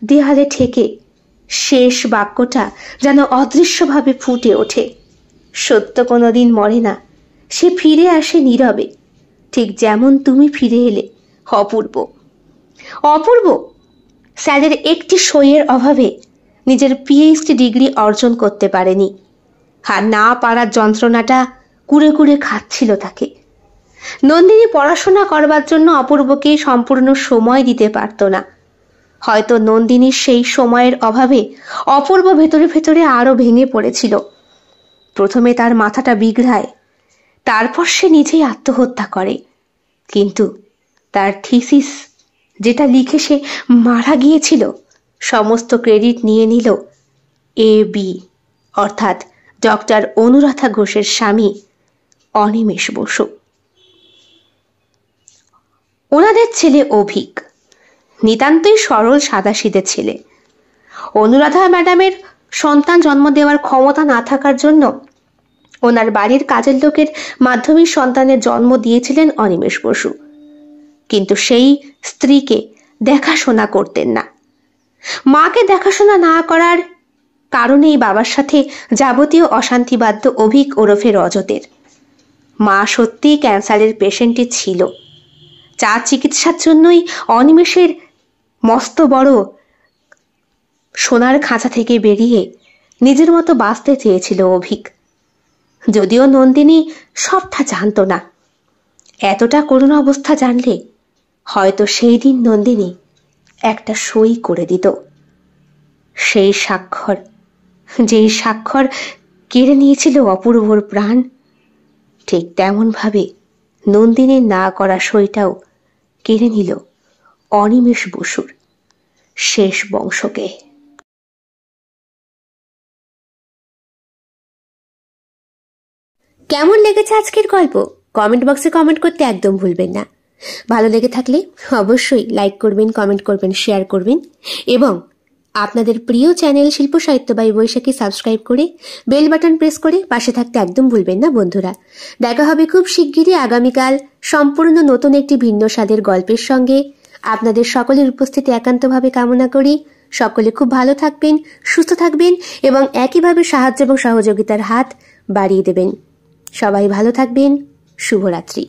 দেয়ালে ঠেকে। শেষ বাক্যটা যেন অদৃশ্যভাবে ফুটে ওঠে। সত্য কোনোদিন মরে না, সে ফিরে আসে নীরবে, ঠিক যেমন তুমি ফিরে এলে অপূর্ব। অপূর্ব স্যারের একটি সইয়ের অভাবে নিজের পিএইচডি ডিগ্রি অর্জন করতে পারেনি, আর না পারার যন্ত্রণাটা কুড়ে কুড়ে খাচ্ছিল তাকে। নন্দিনী পড়াশোনা করবার জন্য অপূর্বকে সম্পূর্ণ সময় দিতে পারত না। হয়তো নন্দিনীর সেই সময়ের অভাবে অপূর্ব ভেতরে ভেতরে আরো ভেঙে পড়েছিল। প্রথমে তার মাথাটা বিগড়ায়, তারপর সে নিজেই আত্মহত্যা করে। কিন্তু তার থিসিস যেটা লিখে সে মারা গিয়েছিল, সমস্ত ক্রেডিট নিয়ে নিল AB, অর্থাৎ ডক্টর অনুরাধা ঘোষের স্বামী অনিমেষ বসু। ওনাদের ছেলে অভিক নিতান্তই সরল সাদাসিধে ছেলে। অনুরাধা ম্যাডামের সন্তান জন্ম দেওয়ার ক্ষমতা না থাকার জন্য ওনার বাড়ির কাজের লোকের মাধ্যমে সন্তানের জন্ম দিয়েছিলেন অনিমেষ বসু। কিন্তু সেই স্ত্রীকে দেখাশোনা করতেন না। মাকে দেখাশোনা না করার কারণেই বাবার সাথে যাবতীয় অশান্তি বাধ্য অভিক ওরফে রজতের। মা সত্যিই ক্যান্সারের পেশেন্টই ছিল, যার চিকিৎসার জন্যই অনিমেষের মস্ত বড় সোনার খাঁচা থেকে বেরিয়ে নিজের মতো বাঁচতে চেয়েছিল অভিক। যদিও নন্দিনী সবটা জানত না। এতটা করুণ অবস্থা জানলে হয়তো সেই দিন নন্দিনী একটা সই করে দিত। সেই স্বাক্ষর, যেই স্বাক্ষর কেড়ে নিয়েছিল অপূর্বর প্রাণ, ঠিক তেমন ভাবে নন্দিনীর না করা সইটাও কেড়ে নিল অনিমেষ বসুর শেষ বংশকে। কেমন লেগেছে আজকের গল্প কমেন্ট বক্সে কমেন্ট করতে একদম ভুলবেন না। ভালো লেগে থাকলে অবশ্যই লাইক করবেন, কমেন্ট করবেন, শেয়ার করবেন এবং আপনাদের প্রিয় চ্যানেল শিল্প সাহিত্য বাই বৈশাখী সাবস্ক্রাইব করে বেল বাটন প্রেস করে পাশে থাকতে একদম ভুলবেন না বন্ধুরা। দেখা হবে খুব শিগগিরই আগামীকাল সম্পূর্ণ নতুন একটি ভিন্ন স্বাদের গল্পের সঙ্গে। আপনাদের সকলের উপস্থিতি একান্তভাবে কামনা করি। সকলে খুব ভালো থাকবেন, সুস্থ থাকবেন এবং একইভাবে সাহায্য এবং সহযোগিতার হাত বাড়িয়ে দেবেন। সবাই ভালো থাকবেন। শুভরাত্রি।